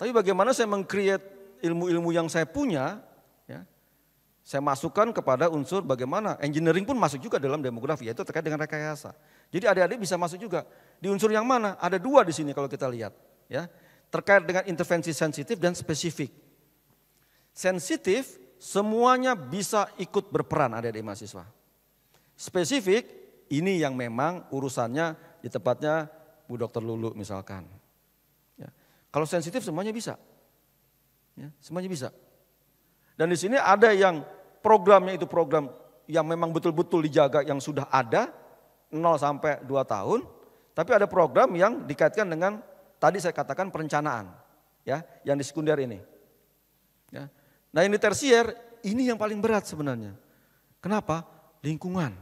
Speaker 5: Tapi bagaimana saya meng-create ilmu-ilmu yang saya punya, ya, saya masukkan kepada unsur bagaimana, engineering pun masuk juga dalam demografi, yaitu terkait dengan rekayasa. Jadi adik-adik bisa masuk juga. Di unsur yang mana? Ada 2 di sini kalau kita lihat, ya. Terkait dengan intervensi sensitif dan spesifik. Sensitif semuanya bisa ikut berperan adik-adik mahasiswa. Spesifik ini yang memang urusannya di tempatnya Bu Dr. Lulu misalkan. Ya. Kalau sensitif semuanya bisa, ya, semuanya bisa. Dan di sini ada yang programnya itu program yang memang betul-betul dijaga yang sudah ada 0 sampai 2 tahun, tapi ada program yang dikaitkan dengan tadi saya katakan perencanaan, ya, yang di sekunder ini. Ya. Nah, yang di tersier ini yang paling berat sebenarnya. Kenapa? Lingkungan.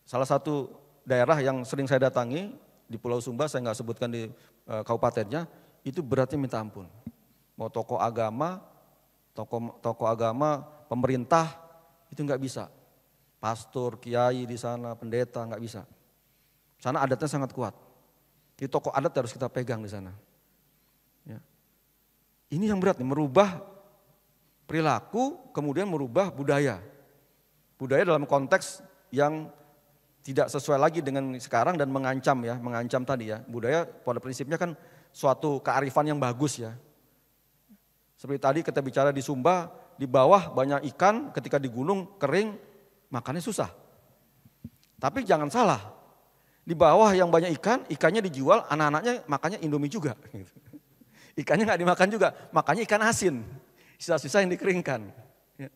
Speaker 5: Salah satu daerah yang sering saya datangi di Pulau Sumba, saya nggak sebutkan di kabupatennya, itu beratnya minta ampun. Mau tokoh agama, pemerintah itu nggak bisa. Pastor, kiai di sana, pendeta nggak bisa. Sana adatnya sangat kuat. Di tokoh adat harus kita pegang di sana. Ya. Ini yang berat nih, merubah perilaku, kemudian merubah budaya. Budaya dalam konteks yang tidak sesuai lagi dengan sekarang dan mengancam ya, mengancam tadi ya. Budaya pada prinsipnya kan suatu kearifan yang bagus ya. Seperti tadi kita bicara di Sumba, di bawah banyak ikan, ketika di gunung kering, makannya susah. Tapi jangan salah. Di bawah yang banyak ikan, ikannya dijual, anak-anaknya makannya Indomie juga. Ikannya nggak dimakan juga, makanya ikan asin, sisa-sisa yang dikeringkan. Ya.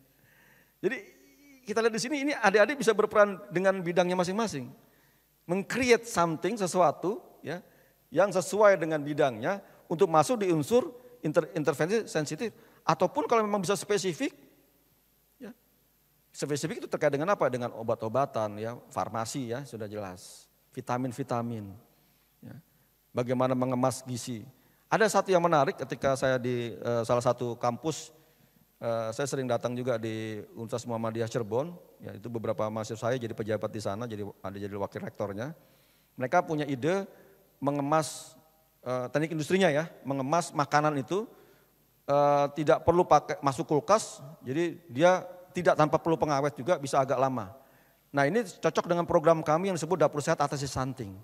Speaker 5: Jadi kita lihat di sini, ini adik-adik bisa berperan dengan bidangnya masing-masing. Meng-create something, sesuatu ya, yang sesuai dengan bidangnya untuk masuk di unsur intervensi sensitif. Ataupun kalau memang bisa spesifik, ya, spesifik itu terkait dengan apa? Dengan obat-obatan, ya, farmasi ya sudah jelas, vitamin-vitamin, ya. Bagaimana mengemas gizi. Ada satu yang menarik ketika saya di salah satu kampus, saya sering datang juga di Universitas Muhammadiyah Cirebon, ya, itu beberapa mahasiswa saya jadi pejabat di sana, jadi wakil rektornya. Mereka punya ide mengemas teknik industrinya ya, mengemas makanan itu tidak perlu pakai masuk kulkas, jadi dia tidak tanpa perlu pengawet juga bisa agak lama. Nah ini cocok dengan program kami yang disebut Dapur Sehat Atasi Stunting.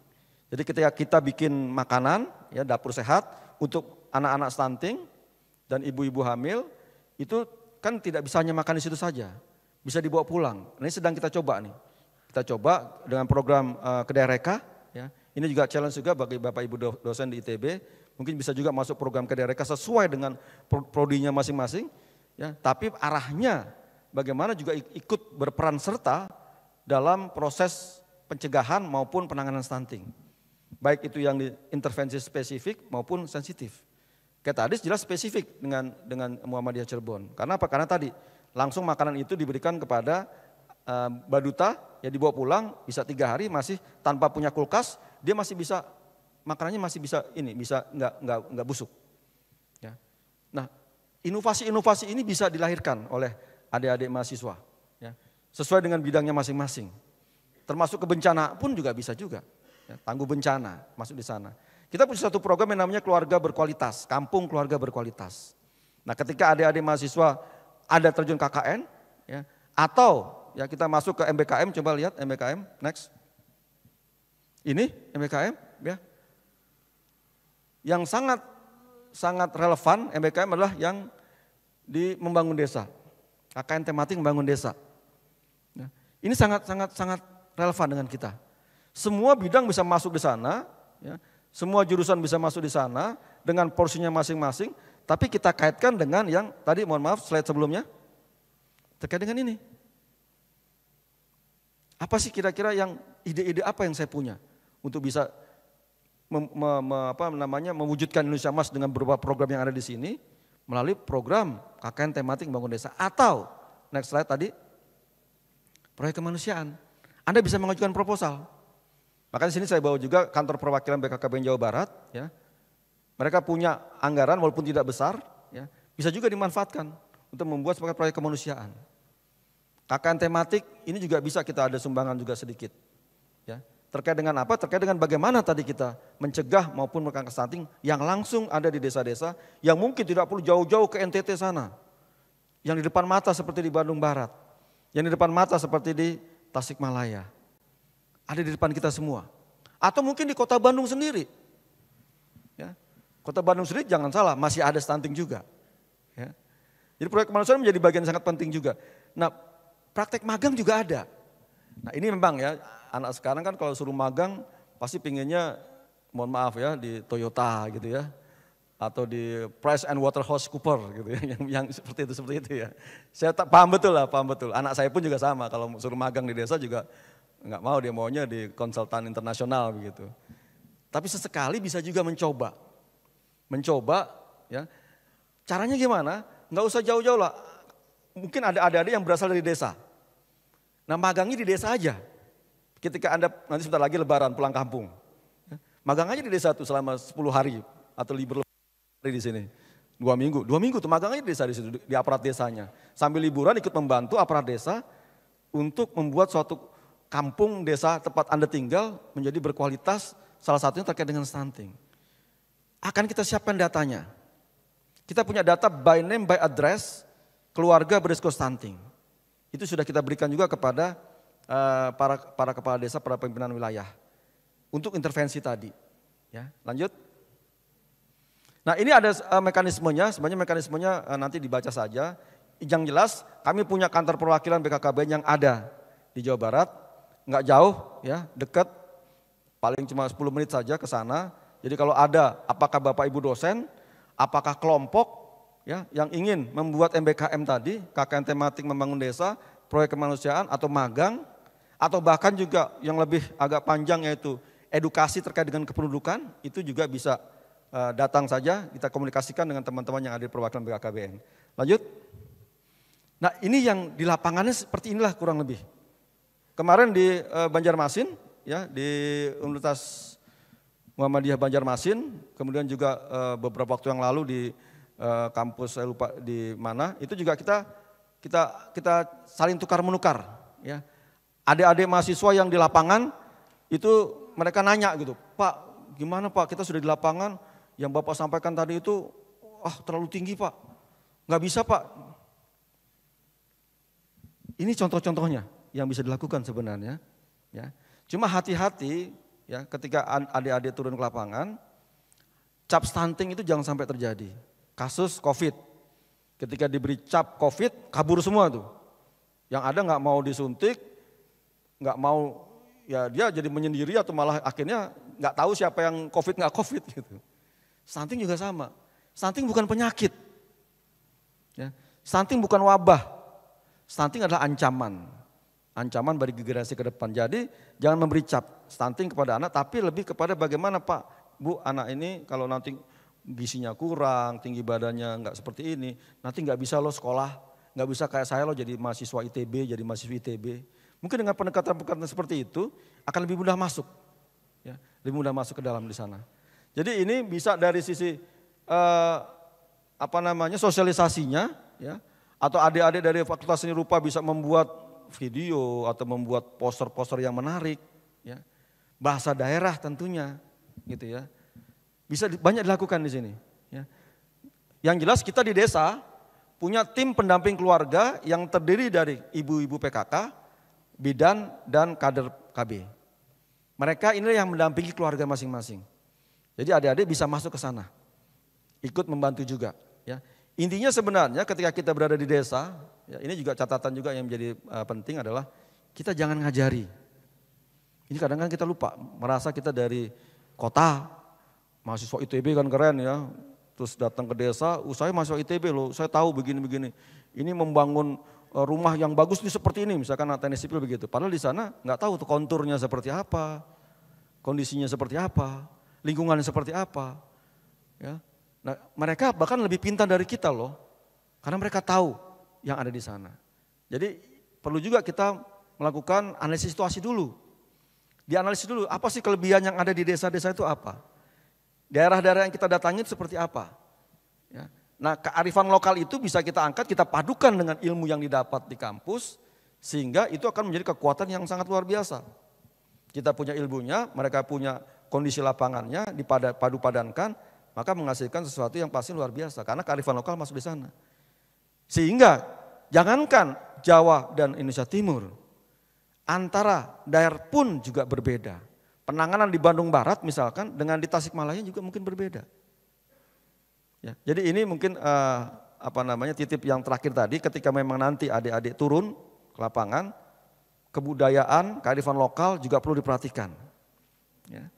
Speaker 5: Jadi ketika kita bikin makanan ya dapur sehat untuk anak-anak stunting dan ibu-ibu hamil, itu kan tidak bisa hanya makan di situ saja, bisa dibawa pulang. Nah, ini sedang kita coba nih. Kita coba dengan program Kedai Reka. Ya. Ini juga challenge juga bagi Bapak Ibu dosen di ITB. Mungkin bisa juga masuk program Kedai Reka sesuai dengan prodinya masing-masing. Ya. Tapi arahnya bagaimana juga ikut berperan serta dalam proses pencegahan maupun penanganan stunting. Baik itu yang di intervensi spesifik maupun sensitif. Kayak tadi jelas spesifik dengan Muhammadiyah Cirebon. Karena apa? Karena tadi langsung makanan itu diberikan kepada baduta, ya dibawa pulang bisa 3 hari masih tanpa punya kulkas, dia masih bisa makanannya masih bisa nggak busuk. Ya. Nah inovasi-inovasi ini bisa dilahirkan oleh adik-adik mahasiswa, ya, sesuai dengan bidangnya masing-masing. Termasuk kebencana pun juga bisa juga, ya, tangguh bencana masuk di sana. Kita punya satu program yang namanya keluarga berkualitas, kampung keluarga berkualitas. Nah ketika adik-adik mahasiswa ada terjun KKN, ya, atau ya kita masuk ke MBKM, coba lihat MBKM, next. Ini MBKM, ya. Yang sangat relevan MBKM adalah yang di membangun desa, KKN tematik membangun desa. Ya. Ini sangat relevan dengan kita. Semua bidang bisa masuk di sana, ya. Semua jurusan bisa masuk di sana dengan porsinya masing-masing, tapi kita kaitkan dengan yang tadi, mohon maaf slide sebelumnya, terkait dengan ini. Apa sih kira-kira yang ide-ide apa yang saya punya untuk bisa mewujudkan Indonesia Emas dengan beberapa program yang ada di sini melalui program KKN tematik membangun desa atau next slide tadi proyek kemanusiaan. Anda bisa mengajukan proposal. Makanya di sini saya bawa juga kantor perwakilan BKKBN Jawa Barat, ya. Mereka punya anggaran walaupun tidak besar, ya, bisa juga dimanfaatkan untuk membuat sebagai proyek kemanusiaan. KKN tematik ini juga bisa kita ada sumbangan juga sedikit, ya. Terkait dengan apa? Terkait dengan bagaimana tadi kita mencegah maupun menekan stunting yang langsung ada di desa-desa yang mungkin tidak perlu jauh-jauh ke NTT sana, yang di depan mata seperti di Bandung Barat, yang di depan mata seperti di Tasikmalaya. Ada di depan kita semua. Atau mungkin di kota Bandung sendiri. Ya. Kota Bandung sendiri jangan salah, masih ada stunting juga. Ya. Jadi proyek kemanusiaan menjadi bagian sangat penting juga. Nah praktek magang juga ada. Nah ini memang ya, anak sekarang kan kalau suruh magang pasti pinginnya, mohon maaf ya, di Toyota gitu ya. Atau di Price and Waterhouse Cooper gitu ya, yang seperti itu ya. Saya paham betul. Anak saya pun juga sama, kalau suruh magang di desa juga nggak mau, dia maunya di konsultan internasional begitu. Tapi sesekali bisa juga mencoba, ya. Caranya gimana? Nggak usah jauh-jauh lah. Mungkin ada adik-adik yang berasal dari desa. Nah magangnya di desa aja. Ketika Anda nanti sebentar lagi Lebaran pulang kampung, ya, magang aja di desa tuh selama 10 hari atau libur hari di sini. 2 minggu tuh magang aja di desa, di situ, di aparat desanya. Sambil liburan ikut membantu aparat desa untuk membuat suatu kampung desa tempat Anda tinggal menjadi berkualitas, salah satunya terkait dengan stunting. Akan kita siapkan datanya. Kita punya data by name, by address, keluarga berisiko stunting. Itu sudah kita berikan juga kepada para kepala desa, para pimpinan wilayah. Untuk intervensi tadi. Ya, lanjut. Nah ini ada mekanismenya, sebenarnya mekanismenya nanti dibaca saja. Yang jelas kami punya kantor perwakilan BKKBN yang ada di Jawa Barat. Nggak jauh ya, dekat, paling cuma 10 menit saja ke sana. Jadi kalau ada, apakah Bapak Ibu dosen apakah kelompok ya yang ingin membuat MBKM tadi, KKN tematik membangun desa, proyek kemanusiaan atau magang, atau bahkan juga yang lebih agak panjang yaitu edukasi terkait dengan kependudukan, itu juga bisa datang saja, kita komunikasikan dengan teman-teman yang ada di perwakilan BKKBN. Lanjut. Nah ini yang di lapangannya seperti inilah kurang lebih. Kemarin di Banjarmasin, ya di Universitas Muhammadiyah Banjarmasin, kemudian juga beberapa waktu yang lalu di kampus saya lupa di mana, itu juga kita saling tukar menukar. Ya. Adik-adik mahasiswa yang di lapangan itu mereka nanya gitu, Pak gimana Pak kita sudah di lapangan, yang Bapak sampaikan tadi itu terlalu tinggi Pak, nggak bisa Pak. Ini contoh-contohnya yang bisa dilakukan sebenarnya. Ya. Cuma hati-hati ya ketika adik-adik turun ke lapangan, cap stunting itu jangan sampai terjadi. Kasus COVID, ketika diberi cap COVID kabur semua tuh. Yang ada nggak mau disuntik, nggak mau, ya dia jadi menyendiri atau malah akhirnya nggak tahu siapa yang COVID nggak COVID gitu. Stunting juga sama. Stunting bukan penyakit. Ya. Stunting bukan wabah. Stunting adalah ancaman. Ancaman bagi generasi ke depan. Jadi jangan memberi cap stunting kepada anak, tapi lebih kepada bagaimana Pak, Bu, anak ini kalau nanti gizinya kurang, tinggi badannya nggak seperti ini, nanti nggak bisa lo sekolah, nggak bisa kayak saya lo jadi mahasiswa ITB, jadi mahasiswa ITB. Mungkin dengan pendekatan-pendekatan seperti itu akan lebih mudah masuk. Ya, lebih mudah masuk ke dalam di sana. Jadi ini bisa dari sisi sosialisasinya, ya, atau adik-adik dari Fakultas Seni Rupa bisa membuat video atau membuat poster-poster yang menarik, ya, bahasa daerah tentunya, gitu ya, bisa banyak dilakukan di sini. Ya. Yang jelas kita di desa punya tim pendamping keluarga yang terdiri dari ibu-ibu PKK, bidan dan kader KB. Mereka inilah yang mendampingi keluarga masing-masing. Jadi adik-adik bisa masuk ke sana, ikut membantu juga. Ya. Intinya sebenarnya ketika kita berada di desa, ya ini juga catatan juga yang menjadi penting adalah kita jangan ngajari. Ini kadang-kadang kita lupa, merasa kita dari kota, mahasiswa ITB kan keren ya, terus datang ke desa, saya mahasiswa ITB loh, saya tahu begini-begini. Ini membangun rumah yang bagus ini seperti ini, misalkan teknik sipil begitu. Padahal di sana nggak tahu tuh konturnya seperti apa, kondisinya seperti apa, lingkungannya seperti apa. Ya. Nah, mereka bahkan lebih pintar dari kita loh, karena mereka tahu yang ada di sana. Jadi perlu juga kita melakukan analisis situasi dulu. Dianalisis dulu, apa sih kelebihan yang ada di desa-desa itu apa? Daerah-daerah yang kita datangi itu seperti apa? Ya. Nah, kearifan lokal itu bisa kita angkat, kita padukan dengan ilmu yang didapat di kampus, sehingga itu akan menjadi kekuatan yang sangat luar biasa. Kita punya ilmunya, mereka punya kondisi lapangannya, dipadu-padankan, maka menghasilkan sesuatu yang pasti luar biasa, karena kearifan lokal masuk di sana. Sehingga jangankan Jawa dan Indonesia Timur, antara daerah pun juga berbeda. Penanganan di Bandung Barat misalkan dengan di Tasikmalaya juga mungkin berbeda. Ya, jadi ini mungkin titip yang terakhir tadi, ketika memang nanti adik-adik turun ke lapangan, kebudayaan, kearifan lokal juga perlu diperhatikan. Ya.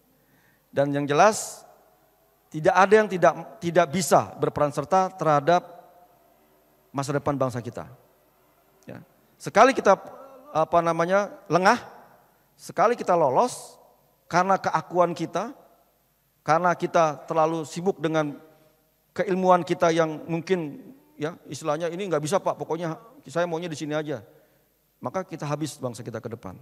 Speaker 5: Dan yang jelas tidak ada yang tidak bisa berperan serta terhadap masa depan bangsa kita. Ya. Sekali kita lengah, sekali kita lolos karena keakuan kita, karena kita terlalu sibuk dengan keilmuan kita yang mungkin ya istilahnya ini nggak bisa Pak, pokoknya saya maunya di sini aja. Maka kita habis bangsa kita ke depan.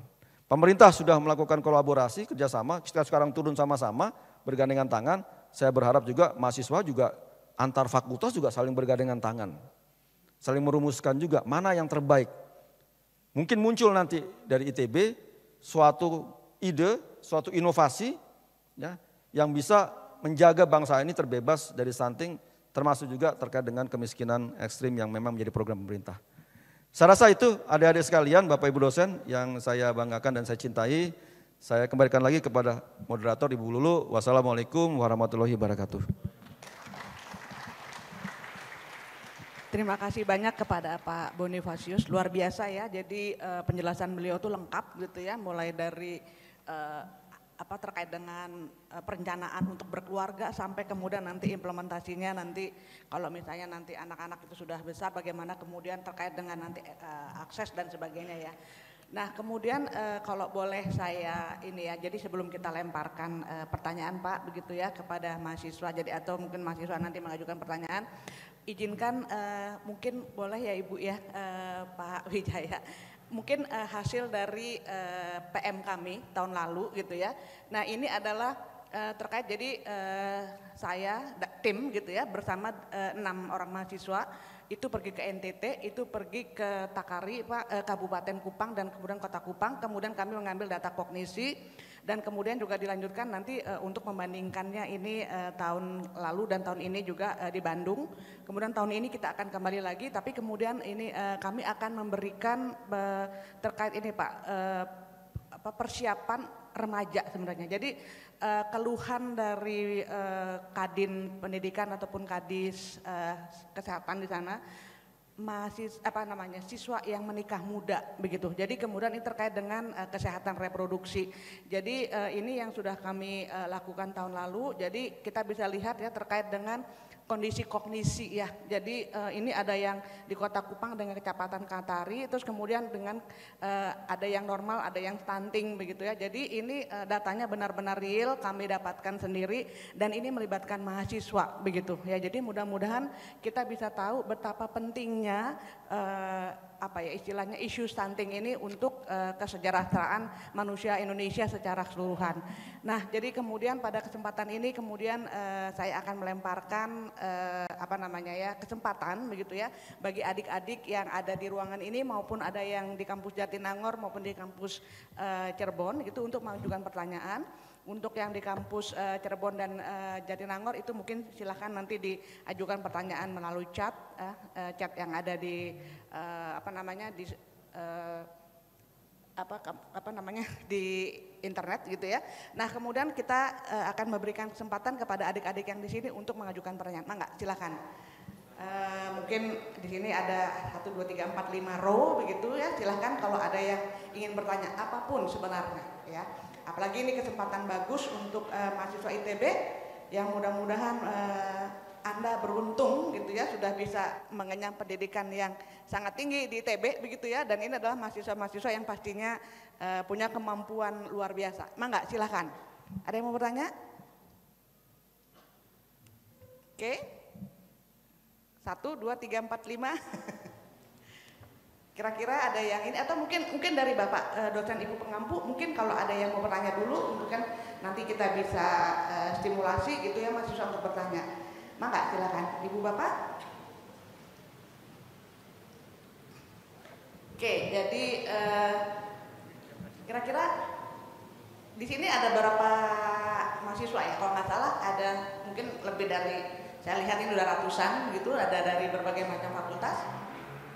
Speaker 5: Pemerintah sudah melakukan kolaborasi, kerjasama, kita sekarang turun sama-sama, bergandengan tangan. Saya berharap juga mahasiswa juga antar fakultas juga saling bergandengan tangan. Saling merumuskan juga mana yang terbaik. Mungkin muncul nanti dari ITB suatu ide, suatu inovasi ya, yang bisa menjaga bangsa ini terbebas dari stunting, termasuk juga terkait dengan kemiskinan ekstrim yang memang menjadi program pemerintah. Saya rasa itu adik-adik sekalian, Bapak Ibu dosen yang saya banggakan dan saya cintai. Saya kembalikan lagi kepada moderator Ibu Lulu. Wassalamualaikum warahmatullahi wabarakatuh.
Speaker 4: Terima kasih banyak kepada Pak Bonifasius, luar biasa ya. Jadi penjelasan beliau tuh lengkap gitu ya, mulai dari terkait dengan perencanaan untuk berkeluarga sampai kemudian nanti implementasinya nanti kalau misalnya nanti anak-anak itu sudah besar bagaimana kemudian terkait dengan nanti akses dan sebagainya ya. Nah kemudian kalau boleh saya ini ya, jadi sebelum kita lemparkan pertanyaan Pak begitu ya kepada mahasiswa, jadi atau mungkin mahasiswa nanti mengajukan pertanyaan, izinkan mungkin boleh ya Ibu ya Pak Wijaya, mungkin hasil dari PM kami tahun lalu gitu ya. Nah ini adalah terkait jadi saya tim gitu ya bersama 6 orang mahasiswa itu pergi ke NTT, itu pergi ke Takari Pak, Kabupaten Kupang dan kemudian Kota Kupang, kemudian kami mengambil data kognisi dan kemudian juga dilanjutkan nanti untuk membandingkannya ini tahun lalu dan tahun ini juga di Bandung. Kemudian tahun ini kita akan kembali lagi, tapi kemudian ini kami akan memberikan terkait ini Pak persiapan remaja sebenarnya. Jadi keluhan dari Kadin Pendidikan ataupun Kadis Kesehatan di sana siswa yang menikah muda begitu. Jadi kemudian ini terkait dengan kesehatan reproduksi. Jadi ini yang sudah kami lakukan tahun lalu. Jadi kita bisa lihat ya terkait dengan kondisi kognisi ya. Jadi ini ada yang di Kota Kupang dengan kecepatan Katari, terus kemudian dengan ada yang normal, ada yang stunting begitu ya. Jadi ini datanya benar-benar real kami dapatkan sendiri dan ini melibatkan mahasiswa begitu ya. Jadi mudah-mudahan kita bisa tahu betapa pentingnya istilahnya isu stunting ini untuk kesejahteraan manusia Indonesia secara keseluruhan. Nah, jadi kemudian pada kesempatan ini kemudian saya akan melemparkan kesempatan begitu ya bagi adik-adik yang ada di ruangan ini maupun ada yang di kampus Jatinangor maupun di kampus Cirebon itu untuk mengajukan pertanyaan. Untuk yang di kampus Cirebon dan Jatinangor itu mungkin silahkan nanti diajukan pertanyaan melalui chat yang ada di di internet gitu ya. Nah kemudian kita akan memberikan kesempatan kepada adik-adik yang di sini untuk mengajukan pertanyaan. Mangga silakan. Mungkin di sini ada 1, 2, 3, 4, 5 row begitu ya. Silahkan kalau ada yang ingin bertanya apapun sebenarnya ya. Apalagi ini kesempatan bagus untuk mahasiswa ITB yang mudah-mudahan Anda beruntung gitu ya sudah bisa mengenyam pendidikan yang sangat tinggi di ITB begitu ya, dan ini adalah mahasiswa-mahasiswa yang pastinya punya kemampuan luar biasa. Mangga silahkan. Ada yang mau bertanya? Oke. 1, 2, 3, 4, 5. Kira-kira ada yang ini atau mungkin dari Bapak dosen Ibu pengampu mungkin kalau ada yang mau bertanya dulu untuk kan nanti kita bisa stimulasi gitu ya mahasiswa untuk bertanya. Mangga silakan Ibu Bapak. Oke, jadi kira-kira di sini ada berapa mahasiswa ya? Kalau nggak salah ada mungkin lebih dari, saya lihat ini udah ratusan gitu, ada dari berbagai macam fakultas.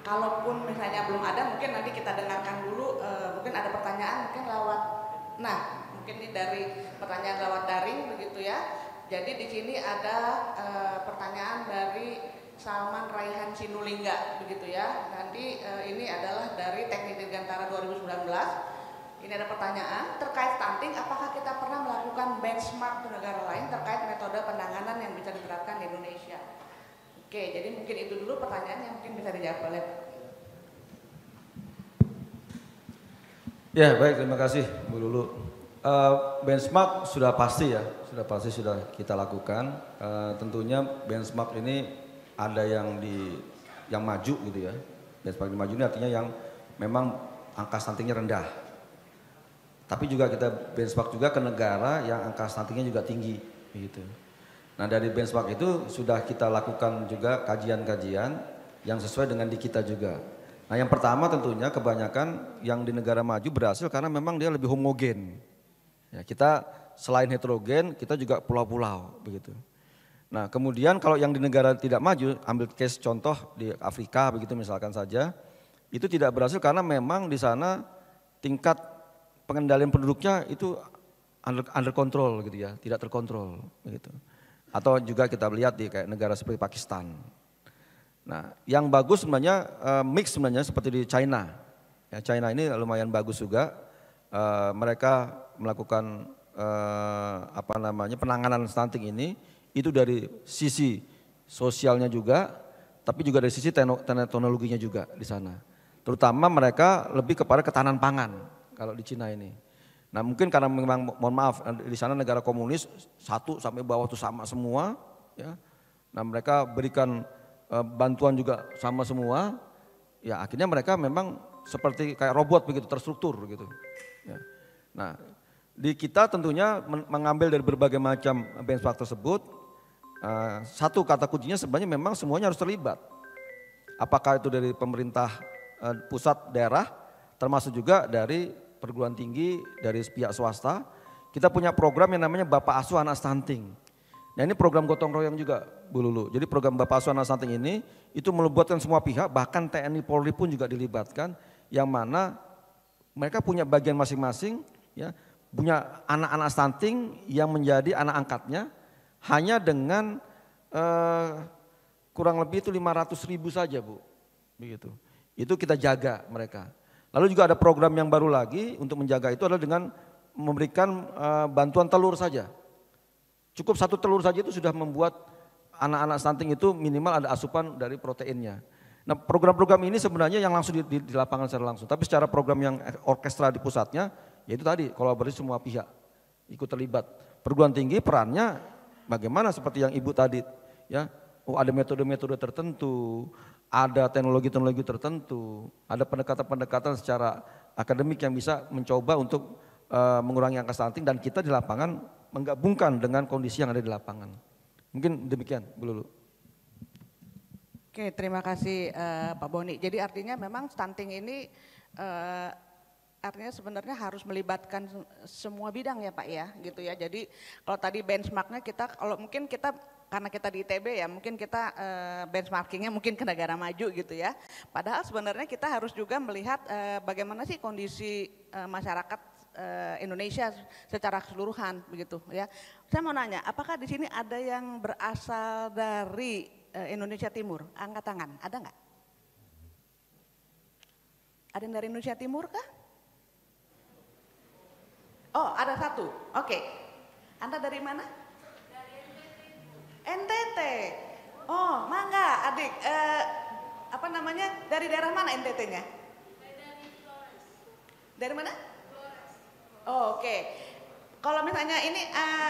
Speaker 4: Kalaupun misalnya belum ada, mungkin nanti kita dengarkan dulu, mungkin ada pertanyaan mungkin lewat, nah mungkin ini dari pertanyaan lewat daring begitu ya. Jadi di sini ada pertanyaan dari Salman Raihan Sinulingga begitu ya. Nanti ini adalah dari Teknik Dirgantara 2019. Ini ada pertanyaan terkait stunting, apakah kita pernah melakukan benchmark ke negara lain terkait metode penanganan yang bisa diterapkan di Indonesia? Oke, jadi mungkin itu dulu pertanyaannya, mungkin bisa dijawab oleh.
Speaker 5: Ya baik, terima kasih Bu Lulu. Benchmark sudah pasti ya, sudah kita lakukan. Tentunya benchmark ini ada yang maju gitu ya. Benchmark yang maju ini artinya yang memang angka stuntingnya rendah. Tapi juga kita benchmark juga ke negara yang angka stuntingnya juga tinggi gitu. Nah dari benchmark itu sudah kita lakukan juga kajian-kajian yang sesuai dengan di kita juga. Nah yang pertama tentunya kebanyakan yang di negara maju berhasil karena memang dia lebih homogen. Ya, kita selain heterogen kita juga pulau-pulau begitu. Nah kemudian kalau yang di negara tidak maju, ambil case contoh di Afrika begitu misalkan saja, itu tidak berhasil karena memang di sana tingkat pengendalian penduduknya itu under control gitu ya, tidak terkontrol begitu. Atau juga kita lihat di kayak negara seperti Pakistan. Nah, yang bagus sebenarnya mix sebenarnya seperti di China. Ya, China ini lumayan bagus juga. Mereka melakukan penanganan stunting ini itu dari sisi sosialnya juga, tapi juga dari sisi teknologinya juga di sana. Terutama mereka lebih kepada ketahanan pangan kalau di Cina ini. Nah mungkin karena memang mohon maaf di sana negara komunis 1 sampai bawah itu sama semua, ya. Nah mereka berikan bantuan juga sama semua, ya akhirnya mereka memang seperti kayak robot begitu terstruktur gitu. Ya. Nah di kita tentunya mengambil dari berbagai macam benchmark tersebut, satu kata kuncinya sebenarnya memang semuanya harus terlibat. Apakah itu dari pemerintah pusat daerah, termasuk juga dari perguruan tinggi, dari pihak swasta. Kita punya program yang namanya Bapak Asuh Anak Stunting. Nah ini program gotong royong juga Bu Lulu. Jadi program Bapak Asuh Anak Stunting ini itu melibatkan semua pihak, bahkan TNI Polri pun juga dilibatkan, yang mana mereka punya bagian masing-masing, ya, punya anak-anak stunting yang menjadi anak angkatnya hanya dengan kurang lebih itu 500.000 saja Bu, begitu. Itu kita jaga mereka. Lalu juga ada program yang baru lagi untuk menjaga itu adalah dengan memberikan bantuan telur saja. Cukup 1 telur saja itu sudah membuat anak-anak stunting itu minimal ada asupan dari proteinnya. Nah program-program ini sebenarnya yang langsung di lapangan secara langsung, tapi secara program yang orkestra di pusatnya, yaitu tadi kolaborasi semua pihak ikut terlibat. Perguruan tinggi perannya bagaimana seperti yang Ibu tadi, ya, ada metode-metode tertentu, ada teknologi-teknologi tertentu, ada pendekatan-pendekatan secara akademik yang bisa mencoba untuk mengurangi angka stunting, dan kita di lapangan menggabungkan dengan kondisi yang ada di lapangan. Mungkin demikian Bu Lulu.
Speaker 4: Oke, terima kasih Pak Boni. Jadi artinya memang stunting ini artinya sebenarnya harus melibatkan semua bidang ya Pak ya, gitu ya. Jadi kalau tadi benchmarknya kita, kalau mungkin kita karena kita di ITB ya, mungkin kita benchmarkingnya mungkin ke negara maju gitu ya. Padahal sebenarnya kita harus juga melihat bagaimana sih kondisi masyarakat Indonesia secara keseluruhan begitu ya. Saya mau nanya, apakah di sini ada yang berasal dari Indonesia Timur? Angkat tangan, ada nggak? Ada yang dari Indonesia Timur kah? Oh, ada 1. Oke. Anda dari mana? Dari NTT. Oh, mangga adik. Apa namanya? Dari daerah mana NTT-nya? Dari Flores. Dari mana? Flores. Oh, oke. Kalau misalnya ini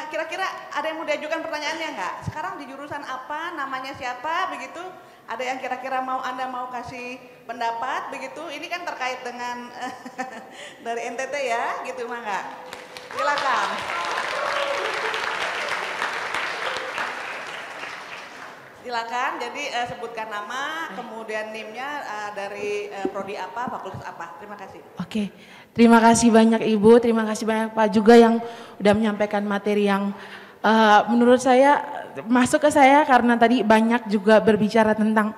Speaker 4: kira-kira ada yang mau diajukan pertanyaannya nggak? Sekarang di jurusan apa? Namanya siapa? Begitu? Ada yang kira-kira Anda mau kasih pendapat begitu? Ini kan terkait dengan dari NTT ya, gitu mangga. Silakan. Silakan. Jadi sebutkan nama, kemudian NIM-nya dari prodi apa, fakultas apa. Terima kasih.
Speaker 6: Oke. Terima kasih banyak Ibu, terima kasih banyak Pak juga yang udah menyampaikan materi yang menurut saya masuk ke saya karena tadi banyak juga berbicara tentang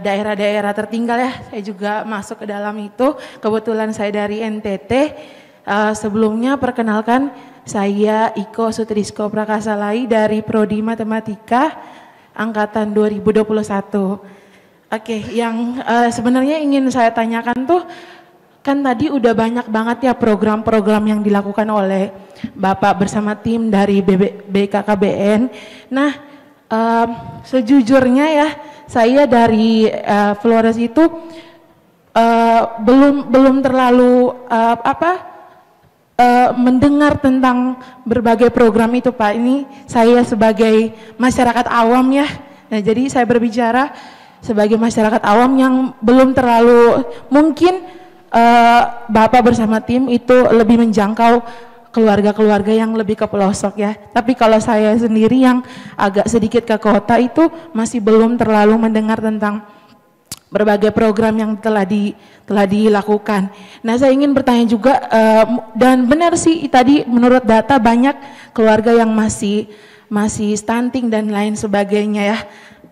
Speaker 6: daerah-daerah tertinggal ya. Saya juga masuk ke dalam itu. Kebetulan saya dari NTT. Sebelumnya perkenalkan saya Iko Sutrisko Prakasalai dari Prodi Matematika angkatan 2021. Oke, yang sebenarnya ingin saya tanyakan tuh, kan tadi udah banyak banget ya program-program yang dilakukan oleh Bapak bersama tim dari BKKBN. Nah, sejujurnya ya, saya dari Flores itu belum terlalu mendengar tentang berbagai program itu Pak. Ini saya sebagai masyarakat awam ya. Nah, jadi saya berbicara sebagai masyarakat awam yang belum terlalu mungkin Bapak bersama tim itu lebih menjangkau keluarga-keluarga yang lebih ke pelosok ya. Tapi kalau saya sendiri yang agak sedikit ke kota itu masih belum terlalu mendengar tentang berbagai program yang telah dilakukan. Nah, saya ingin bertanya juga dan benar sih tadi menurut data banyak keluarga yang masih stunting dan lain sebagainya ya.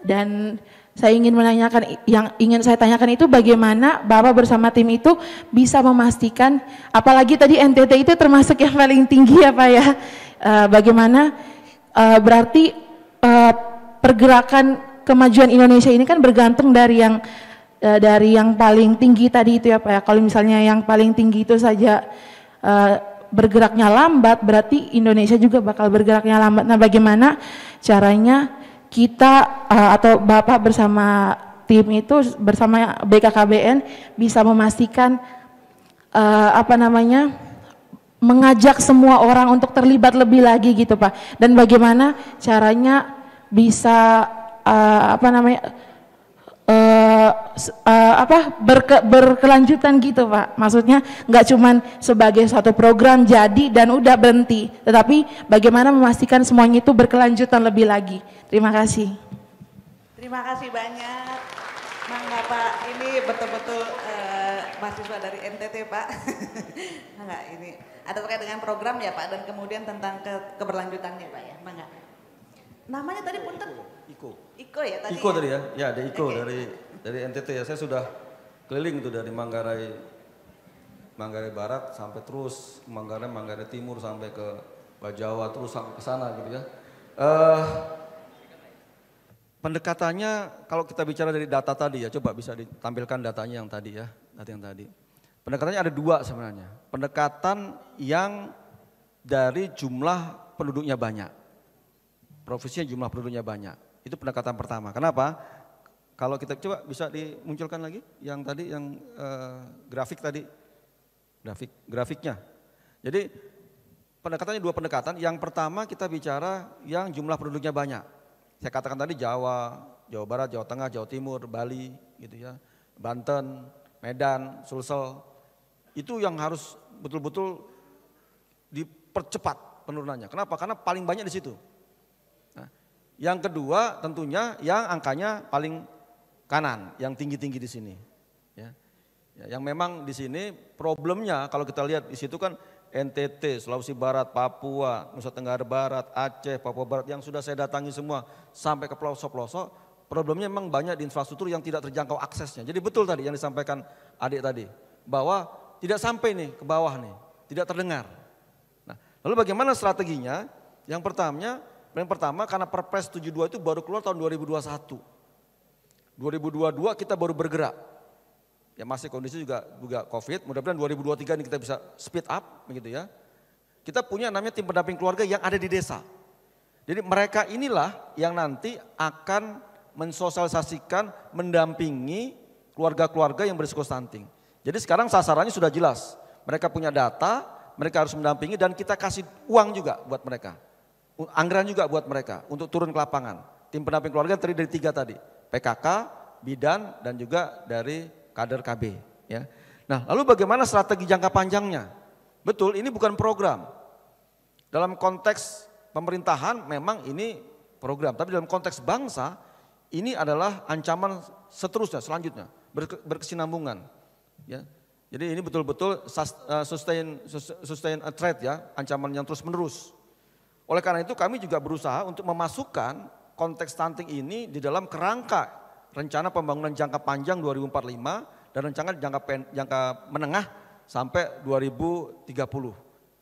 Speaker 6: Dan saya ingin menanyakan, yang ingin saya tanyakan itu bagaimana Bapak bersama tim itu bisa memastikan, apalagi tadi NTT itu termasuk yang paling tinggi ya Pak ya, bagaimana berarti pergerakan kemajuan Indonesia ini kan bergantung dari yang paling tinggi tadi itu ya Pak ya. Kalau misalnya yang paling tinggi itu saja bergeraknya lambat, berarti Indonesia juga bakal bergeraknya lambat. Nah, bagaimana caranya kita atau Bapak bersama tim itu bersama BKKBN bisa memastikan mengajak semua orang untuk terlibat lebih lagi gitu Pak. Dan bagaimana caranya bisa berkelanjutan gitu Pak. Maksudnya nggak cuman sebagai satu program jadi dan udah berhenti, tetapi bagaimana memastikan semuanya itu berkelanjutan lebih lagi. Terima kasih.
Speaker 4: Terima kasih banyak. Mangga Pak, ini betul-betul mahasiswa dari NTT Pak. Mangga, ini ada terkait dengan program ya Pak, dan kemudian tentang keberlanjutannya Pak ya. Mangga. Namanya tadi punten? Iko ya tadi.
Speaker 5: Iko tadi ya, ya ada Iko dari NTT ya. Saya sudah keliling itu dari Manggarai Barat sampai terus Manggarai Timur sampai ke Jawa terus sampai ke sana gitu ya. Pendekatannya kalau kita bicara dari data tadi ya, coba bisa ditampilkan datanya yang tadi ya, data yang tadi. Pendekatannya ada dua sebenarnya. Pendekatan yang dari jumlah penduduknya banyak. Provinsinya jumlah penduduknya banyak. Itu pendekatan pertama. Kenapa? Kalau kita coba bisa dimunculkan lagi yang tadi yang grafik tadi. Grafiknya. Jadi pendekatannya dua pendekatan. Yang pertama kita bicara yang jumlah penduduknya banyak. Saya katakan tadi Jawa Barat, Jawa Tengah, Jawa Timur, Bali gitu ya. Banten, Medan, Sulsel. Itu yang harus betul-betul dipercepat penurunannya. Kenapa? Karena paling banyak di situ. Yang kedua tentunya yang angkanya paling kanan, yang tinggi-tinggi di sini. Ya. Yang memang di sini problemnya kalau kita lihat di situ kan NTT, Sulawesi Barat, Papua, Nusa Tenggara Barat, Aceh, Papua Barat yang sudah saya datangi semua sampai ke pelosok-pelosok, problemnya memang banyak di infrastruktur yang tidak terjangkau aksesnya. Jadi betul tadi yang disampaikan adik tadi, bahwa tidak sampai nih ke bawah nih, tidak terdengar. Nah, lalu bagaimana strateginya? Yang pertama karena Perpres 72 itu baru keluar tahun 2021. 2022 kita baru bergerak. Ya masih kondisi juga Covid, mudah-mudahan 2023 ini kita bisa speed up begitu ya. Kita punya namanya tim pendamping keluarga yang ada di desa. Jadi mereka inilah yang nanti akan mensosialisasikan, mendampingi keluarga-keluarga yang berisiko stunting. Jadi sekarang sasarannya sudah jelas. Mereka punya data, mereka harus mendampingi dan kita kasih uang juga buat mereka. Anggaran juga buat mereka untuk turun ke lapangan. Tim pendamping keluarga terdiri dari 3 tadi, PKK, Bidan, dan juga dari kader KB. Ya. Nah, lalu bagaimana strategi jangka panjangnya? Betul, ini bukan program. Dalam konteks pemerintahan memang ini program, tapi dalam konteks bangsa ini adalah ancaman seterusnya, selanjutnya, berkesinambungan. Ya. Jadi ini betul-betul sustain a threat ya, ancaman yang terus menerus. Oleh karena itu kami juga berusaha untuk memasukkan konteks stunting ini di dalam kerangka rencana pembangunan jangka panjang 2045 dan rencana jangka menengah sampai 2030.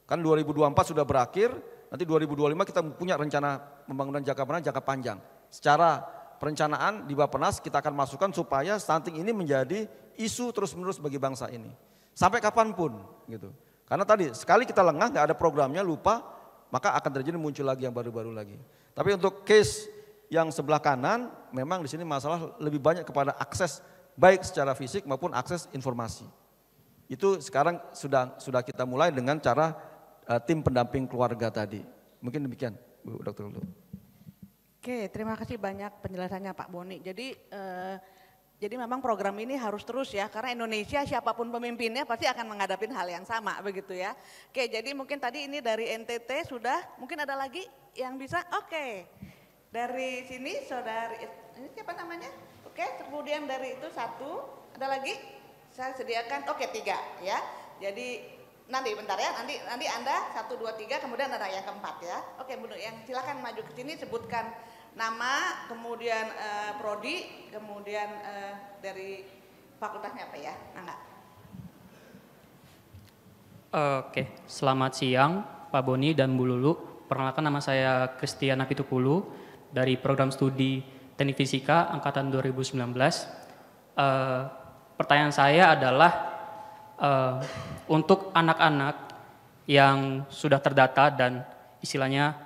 Speaker 5: Kan 2024 sudah berakhir, nanti 2025 kita punya rencana pembangunan jangka menengah jangka panjang. Secara perencanaan di Bappenas kita akan masukkan supaya stunting ini menjadi isu terus-menerus bagi bangsa ini. Sampai kapanpun gitu. Karena tadi sekali kita lengah nggak ada programnya, lupa, maka akan terjadi muncul lagi yang baru-baru lagi. Tapi untuk case yang sebelah kanan, memang di sini masalah lebih banyak kepada akses baik secara fisik maupun akses informasi. Itu sekarang sudah kita mulai dengan cara tim pendamping keluarga tadi. Mungkin demikian, Bu Dr. Lulu.
Speaker 4: Oke, terima kasih banyak penjelasannya Pak Boni. Jadi memang program ini harus terus ya, karena Indonesia siapapun pemimpinnya pasti akan menghadapi hal yang sama begitu ya. Oke, jadi mungkin tadi ini dari NTT sudah, mungkin ada lagi yang bisa? Oke, dari sini saudari, ini siapa namanya? Oke, kemudian dari itu 1, ada lagi? Saya sediakan, oke 3 ya. Jadi nanti bentar ya, nanti Anda 1, 2, 3, kemudian ada yang keempat ya. Oke, Bu, yang silakan maju ke sini, sebutkan nama, kemudian prodi, kemudian dari fakultasnya apa ya, Nangga.
Speaker 7: Oke, selamat siang Pak Boni dan Bu Lulu. Perkenalkan nama saya Kristiana Pitukulu dari program studi Teknik Fisika angkatan 2019. Pertanyaan saya adalah untuk anak-anak yang sudah terdata dan istilahnya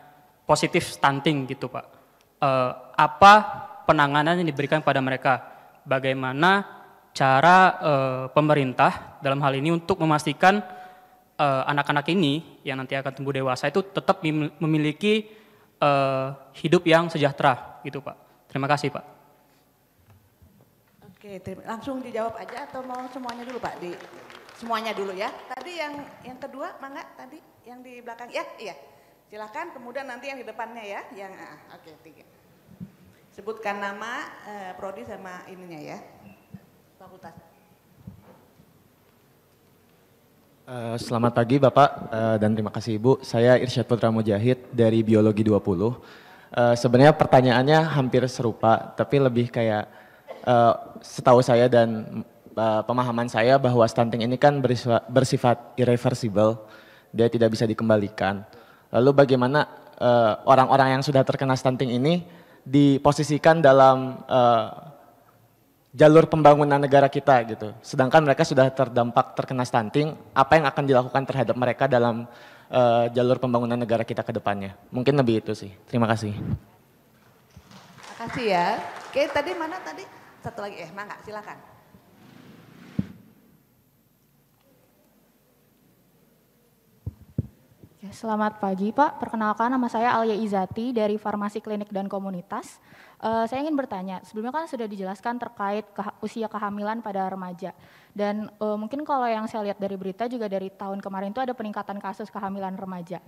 Speaker 7: positif stunting gitu Pak. Apa penanganan yang diberikan pada mereka? Bagaimana cara pemerintah dalam hal ini untuk memastikan anak-anak ini yang nanti akan tumbuh dewasa itu tetap memiliki hidup yang sejahtera gitu Pak. Terima kasih Pak.
Speaker 4: Oke, langsung dijawab aja atau mau semuanya dulu Pak? Semuanya dulu ya. Tadi yang kedua, mangga tadi yang di belakang ya, iya. Silakan. Kemudian nanti yang di depannya ya, yang oke 3. Sebutkan nama, prodi sama ininya ya. Fakultas.
Speaker 8: Selamat pagi Bapak dan terima kasih Ibu. Saya Irsyad Putra Mujahid dari Biologi 20. Sebenarnya pertanyaannya hampir serupa, tapi lebih kayak setahu saya dan pemahaman saya bahwa stunting ini kan bersifat irreversible, dia tidak bisa dikembalikan. Lalu bagaimana orang-orang yang sudah terkena stunting ini diposisikan dalam jalur pembangunan negara kita gitu. Sedangkan mereka sudah terdampak terkena stunting, apa yang akan dilakukan terhadap mereka dalam jalur pembangunan negara kita ke depannya? Mungkin lebih itu sih. Terima kasih.
Speaker 4: Terima kasih ya. Oke, tadi mana tadi? Satu lagi, mangga silakan.
Speaker 9: Selamat pagi Pak, perkenalkan nama saya Alia Izati dari Farmasi Klinik dan Komunitas. Saya ingin bertanya, sebelumnya kan sudah dijelaskan terkait usia kehamilan pada remaja. Dan mungkin kalau yang saya lihat dari berita juga dari tahun kemarin itu ada peningkatan kasus kehamilan remaja.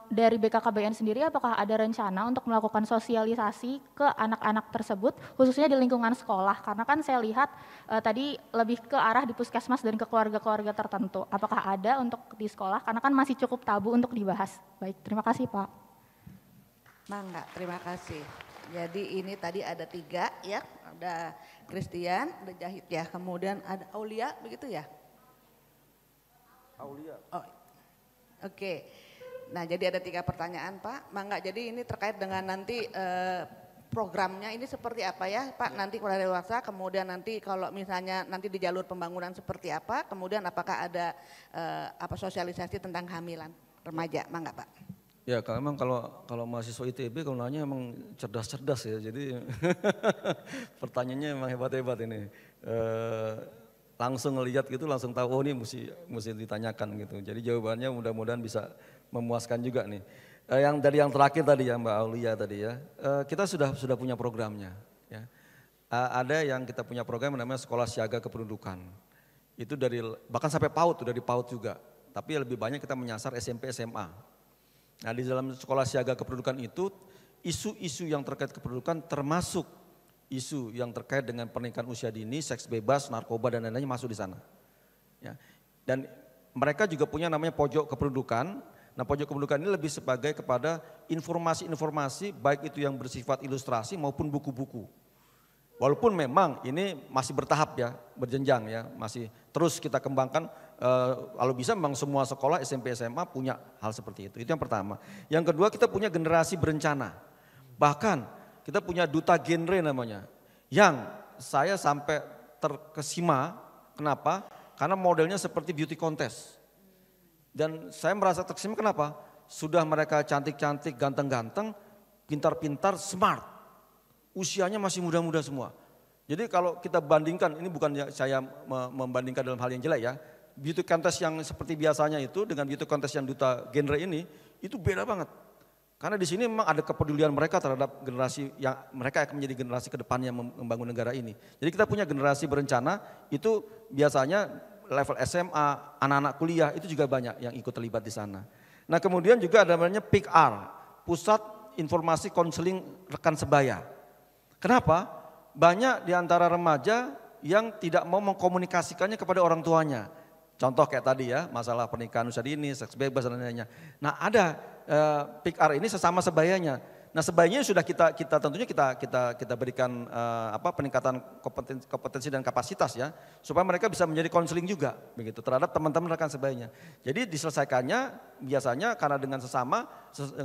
Speaker 9: Dari BKKBN sendiri apakah ada rencana untuk melakukan sosialisasi ke anak-anak tersebut khususnya di lingkungan sekolah? Karena kan saya lihat tadi lebih ke arah di puskesmas dan ke keluarga-keluarga tertentu. Apakah ada untuk di sekolah? Karena kan masih cukup tabu untuk dibahas. Baik, terima kasih Pak.
Speaker 4: Mangga, terima kasih. Jadi ini tadi ada 3 ya, ada Christian, ada Jahid ya, kemudian ada Aulia begitu ya?
Speaker 5: Aulia.
Speaker 4: Oh, oke. Nah jadi ada 3 pertanyaan Pak, mangga. Jadi ini terkait dengan nanti programnya ini seperti apa ya Pak, nanti pada dewasa, kemudian nanti kalau misalnya nanti di jalur pembangunan seperti apa, kemudian apakah ada sosialisasi tentang kehamilan remaja, mangga Pak.
Speaker 5: Ya, memang kalau mahasiswa ITB kalau nanya emang cerdas-cerdas ya, jadi pertanyaannya emang hebat-hebat ini. Langsung ngelihat gitu, langsung tahu oh ini mesti ditanyakan gitu. Jadi jawabannya mudah-mudahan bisa memuaskan juga nih. Yang terakhir tadi ya Mbak Aulia tadi ya, kita sudah punya programnya. Ya. Ada yang kita punya program namanya Sekolah Siaga Kependudukan. Itu bahkan sampai PAUD, dari PAUD juga. Tapi lebih banyak kita menyasar SMP SMA. Nah di dalam Sekolah Siaga Kependudukan itu isu-isu yang terkait kependudukan termasuk isu yang terkait dengan pernikahan usia dini, seks bebas, narkoba dan lain-lainnya masuk di sana. Ya. Dan mereka juga punya namanya pojok kependudukan. Nah pojok kependudukan ini lebih sebagai kepada informasi-informasi baik itu yang bersifat ilustrasi maupun buku-buku. Walaupun memang ini masih bertahap ya, berjenjang ya, masih terus kita kembangkan. Kalau bisa memang semua sekolah SMP SMA punya hal seperti itu yang pertama. Yang kedua kita punya generasi berencana. Bahkan kita punya duta genre namanya. Yang saya sampai terkesima, kenapa? Karena modelnya seperti beauty contest. Dan saya merasa terkesima kenapa? Sudah mereka cantik-cantik, ganteng-ganteng, pintar-pintar, smart. Usianya masih muda-muda semua. Jadi kalau kita bandingkan, ini bukan saya membandingkan dalam hal yang jelek ya. Beauty contest yang seperti biasanya itu dengan beauty contest yang duta genre ini, itu beda banget. Karena di sini memang ada kepedulian mereka terhadap generasi yang mereka akan menjadi generasi ke depannya membangun negara ini. Jadi kita punya generasi berencana, itu biasanya level SMA, anak-anak kuliah itu juga banyak yang ikut terlibat di sana. Nah kemudian juga ada namanya PIKR, Pusat Informasi Konseling Rekan Sebaya. Kenapa? Banyak di antara remaja yang tidak mau mengkomunikasikannya kepada orang tuanya. Contoh kayak tadi ya, masalah pernikahan usia dini, seks bebas dan lain-lainnya. Nah ada PIKR ini sesama sebayanya. Nah sebayanya sudah kita tentunya kita berikan peningkatan kompetensi dan kapasitas ya, supaya mereka bisa menjadi konseling juga begitu terhadap teman-teman rekan sebayanya. Jadi diselesaikannya biasanya karena dengan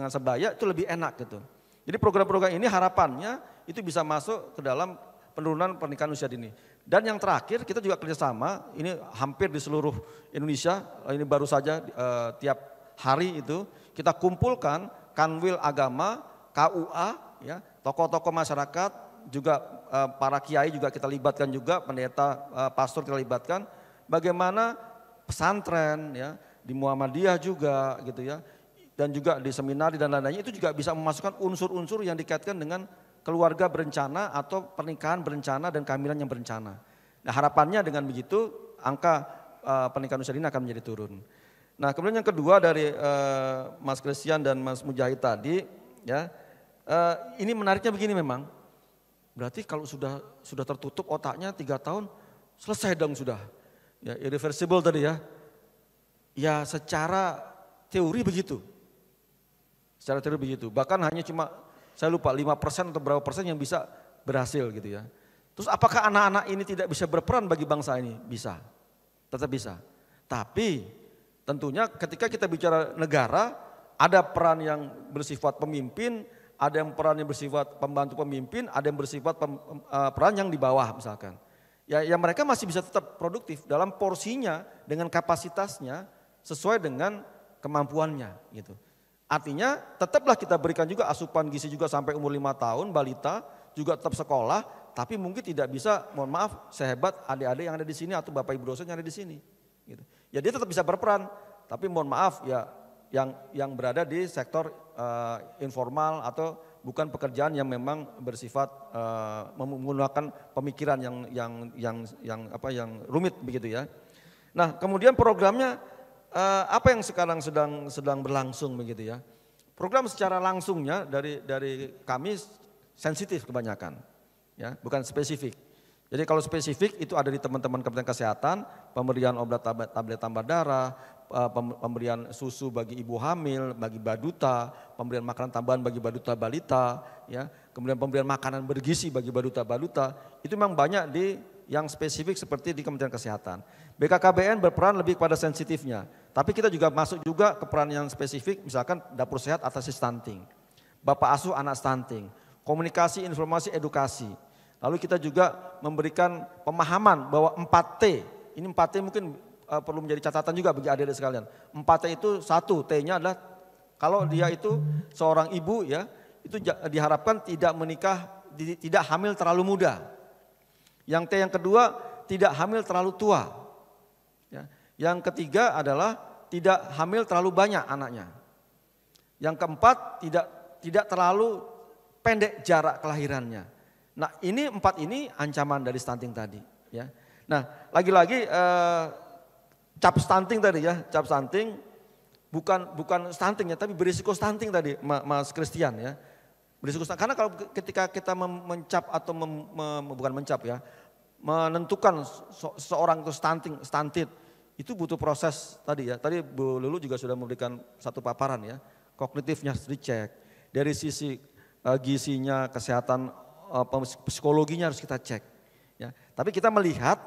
Speaker 5: sebaya itu lebih enak gitu. Jadi program-program ini harapannya itu bisa masuk ke dalam penurunan pernikahan usia dini. Dan yang terakhir kita juga kerjasama, ini hampir di seluruh Indonesia, ini baru saja tiap hari itu kita kumpulkan kanwil agama, KUA, ya, tokoh-tokoh masyarakat, juga para kiai juga kita libatkan juga, pendeta, pastor kita libatkan, bagaimana pesantren, ya, di Muhammadiyah juga, gitu ya, dan juga di seminari dan lain-lainnya itu juga bisa memasukkan unsur-unsur yang dikaitkan dengan keluarga berencana atau pernikahan berencana dan kehamilan yang berencana. Nah, harapannya dengan begitu angka pernikahan usia dini akan menjadi turun. Nah, kemudian yang kedua dari Mas Christian dan Mas Mujahid tadi, ya, ini menariknya begini memang. Berarti kalau sudah tertutup otaknya 3 tahun, selesai dong sudah. Ya, irreversible tadi ya. Ya, secara teori begitu. Secara teori begitu. Bahkan hanya cuma, saya lupa 5% atau berapa persen yang bisa berhasil gitu ya. Terus apakah anak-anak ini tidak bisa berperan bagi bangsa ini? Bisa, tetap bisa. Tapi tentunya ketika kita bicara negara, ada peran yang bersifat pemimpin, ada yang peran yang bersifat pembantu pemimpin, ada yang bersifat peran yang di bawah misalkan. Ya mereka masih bisa tetap produktif dalam porsinya dengan kapasitasnya sesuai dengan kemampuannya gitu. Artinya tetaplah kita berikan juga asupan gizi juga sampai umur 5 tahun, balita juga tetap sekolah, tapi mungkin tidak bisa, mohon maaf, sehebat adik-adik yang ada di sini atau bapak ibu dosen yang ada di sini. Gitu. Ya dia tetap bisa berperan, tapi mohon maaf ya yang berada di sektor informal atau bukan pekerjaan yang memang bersifat menggunakan pemikiran yang rumit begitu ya. Nah, kemudian programnya apa yang sekarang sedang berlangsung begitu ya. Program secara langsungnya dari kami sensitif kebanyakan, ya, bukan spesifik. Jadi kalau spesifik itu ada di teman-teman Kementerian Kesehatan, pemberian obat tablet tambah darah, pemberian susu bagi ibu hamil, bagi baduta, pemberian makanan tambahan bagi baduta balita, ya, kemudian pemberian makanan bergizi bagi baduta-baduta, itu memang banyak di yang spesifik seperti di Kementerian Kesehatan. BKKBN berperan lebih pada sensitifnya, tapi kita juga masuk juga ke peran yang spesifik, misalkan dapur sehat atasi stunting, bapak asuh anak stunting, komunikasi, informasi, edukasi. Lalu kita juga memberikan pemahaman bahwa 4T, ini 4T mungkin perlu menjadi catatan juga bagi adik-adik sekalian. 4T itu satu, T-nya adalah kalau dia itu seorang ibu ya, itu diharapkan tidak menikah, tidak hamil terlalu muda. Yang T yang kedua, tidak hamil terlalu tua. Ya. Yang ketiga adalah tidak hamil terlalu banyak anaknya. Yang keempat, tidak terlalu pendek jarak kelahirannya. Nah, ini 4 ini ancaman dari stunting tadi, ya. Nah, lagi-lagi cap stunting tadi ya, cap stunting bukan stunting ya, tapi berisiko stunting tadi, Mas Christian ya. Berisiko stunting, karena kalau ketika kita mencap atau bukan mencap ya, menentukan seorang itu stunted, itu butuh proses tadi ya. Tadi Bu Lulu juga sudah memberikan satu paparan ya, kognitifnya harus dicek, dari sisi gizinya, kesehatan psikologinya harus kita cek. Ya. Tapi kita melihat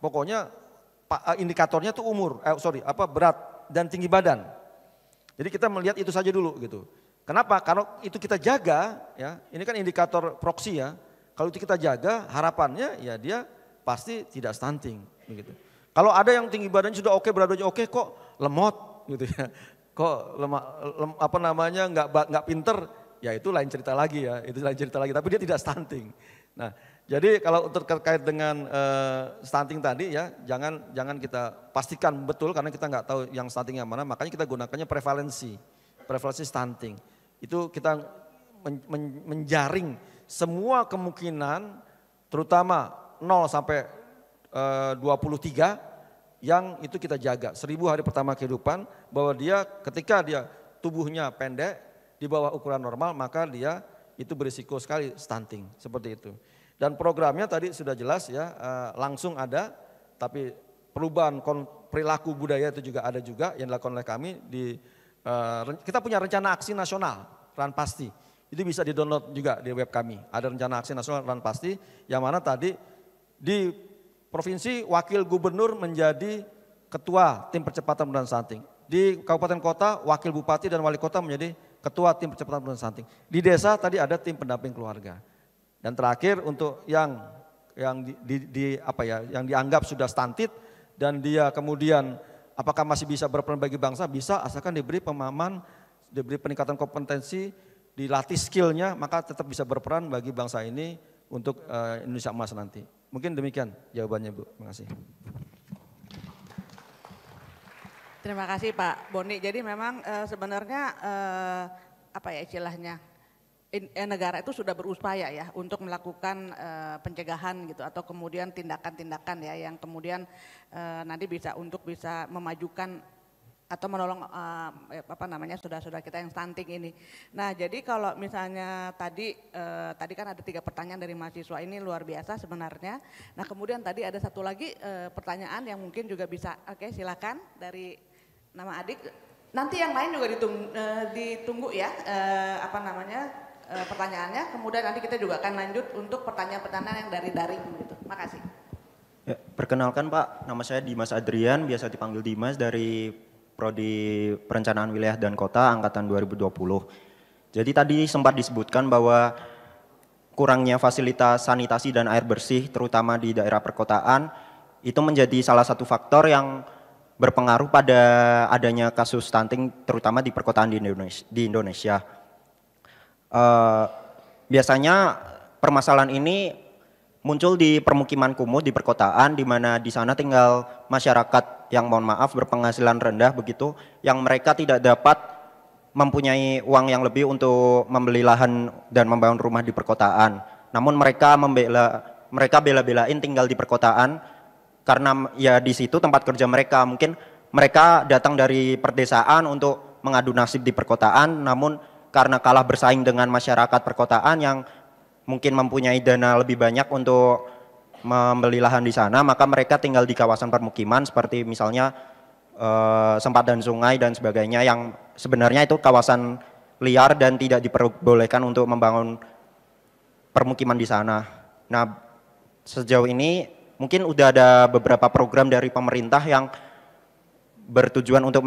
Speaker 5: pokoknya indikatornya itu berat dan tinggi badan. Jadi kita melihat itu saja dulu gitu. Kenapa? Kalau itu kita jaga, ya, ini kan indikator proksi ya. Kalau itu kita jaga, harapannya ya dia pasti tidak stunting begitu. Kalau ada yang tinggi badannya sudah oke, berat badannya oke, kok lemot gitu ya. Kok nggak pinter, ya itu lain cerita lagi ya, itu lain cerita lagi, tapi dia tidak stunting. Nah, jadi kalau terkait dengan stunting tadi ya, jangan kita pastikan betul karena kita nggak tahu yang stunting yang mana, makanya kita gunakannya prevalensi stunting. Itu kita menjaring semua kemungkinan, terutama 0 sampai 23 yang itu kita jaga. 1000 hari pertama kehidupan bahwa dia ketika dia tubuhnya pendek di bawah ukuran normal, maka dia itu berisiko sekali stunting seperti itu. Dan programnya tadi sudah jelas ya, langsung ada, tapi perubahan perilaku budaya itu juga ada juga yang dilakukan oleh kami kita punya rencana aksi nasional Ran Pasti. Itu bisa di-download juga di web kami. Ada rencana aksi nasional Ran Pasti yang mana tadi di provinsi wakil gubernur menjadi ketua tim percepatan penurunan stunting. Di kabupaten kota wakil bupati dan wali kota menjadi ketua tim percepatan penurunan stunting. Di desa tadi ada tim pendamping keluarga. Dan terakhir untuk yang dianggap sudah stunted dan dia kemudian Apakah masih bisa berperan bagi bangsa? Bisa, asalkan diberi pemahaman, diberi peningkatan kompetensi, dilatih skillnya, maka tetap bisa berperan bagi bangsa ini untuk Indonesia emas nanti. Mungkin demikian jawabannya Bu, terima kasih.
Speaker 4: Terima kasih Pak Boni. Jadi memang sebenarnya apa ya istilahnya, negara itu sudah berupaya ya untuk melakukan pencegahan gitu atau kemudian tindakan-tindakan ya yang kemudian nanti bisa memajukan atau menolong saudara-saudara kita yang stunting ini. Nah, jadi kalau misalnya tadi kan ada 3 pertanyaan dari mahasiswa ini luar biasa sebenarnya. Nah, kemudian tadi ada satu lagi pertanyaan yang mungkin juga bisa, oke silakan dari nama adik. Nanti yang lain juga ditunggu ya pertanyaannya. Kemudian nanti kita juga akan lanjut untuk pertanyaan-pertanyaan yang dari daring gitu. Makasih.
Speaker 10: Ya, perkenalkan Pak, nama saya Dimas Adrian, biasa dipanggil Dimas dari Prodi Perencanaan Wilayah dan Kota angkatan 2020. Jadi tadi sempat disebutkan bahwa kurangnya fasilitas sanitasi dan air bersih terutama di daerah perkotaan itu menjadi salah satu faktor yang berpengaruh pada adanya kasus stunting terutama di perkotaan di Indonesia. Biasanya permasalahan ini muncul di permukiman kumuh di perkotaan, di mana di sana tinggal masyarakat yang mohon maaf berpenghasilan rendah begitu, yang mereka tidak dapat mempunyai uang yang lebih untuk membeli lahan dan membangun rumah di perkotaan. Namun mereka bela-belain tinggal di perkotaan karena ya di situ tempat kerja mereka. Mungkin mereka datang dari perdesaan untuk mengadu nasib di perkotaan, namun karena kalah bersaing dengan masyarakat perkotaan yang mungkin mempunyai dana lebih banyak untuk membeli lahan di sana, maka mereka tinggal di kawasan permukiman seperti misalnya sempadan sungai dan sebagainya yang sebenarnya itu kawasan liar dan tidak diperbolehkan untuk membangun permukiman di sana. Nah, sejauh ini mungkin udah ada beberapa program dari pemerintah yang bertujuan untuk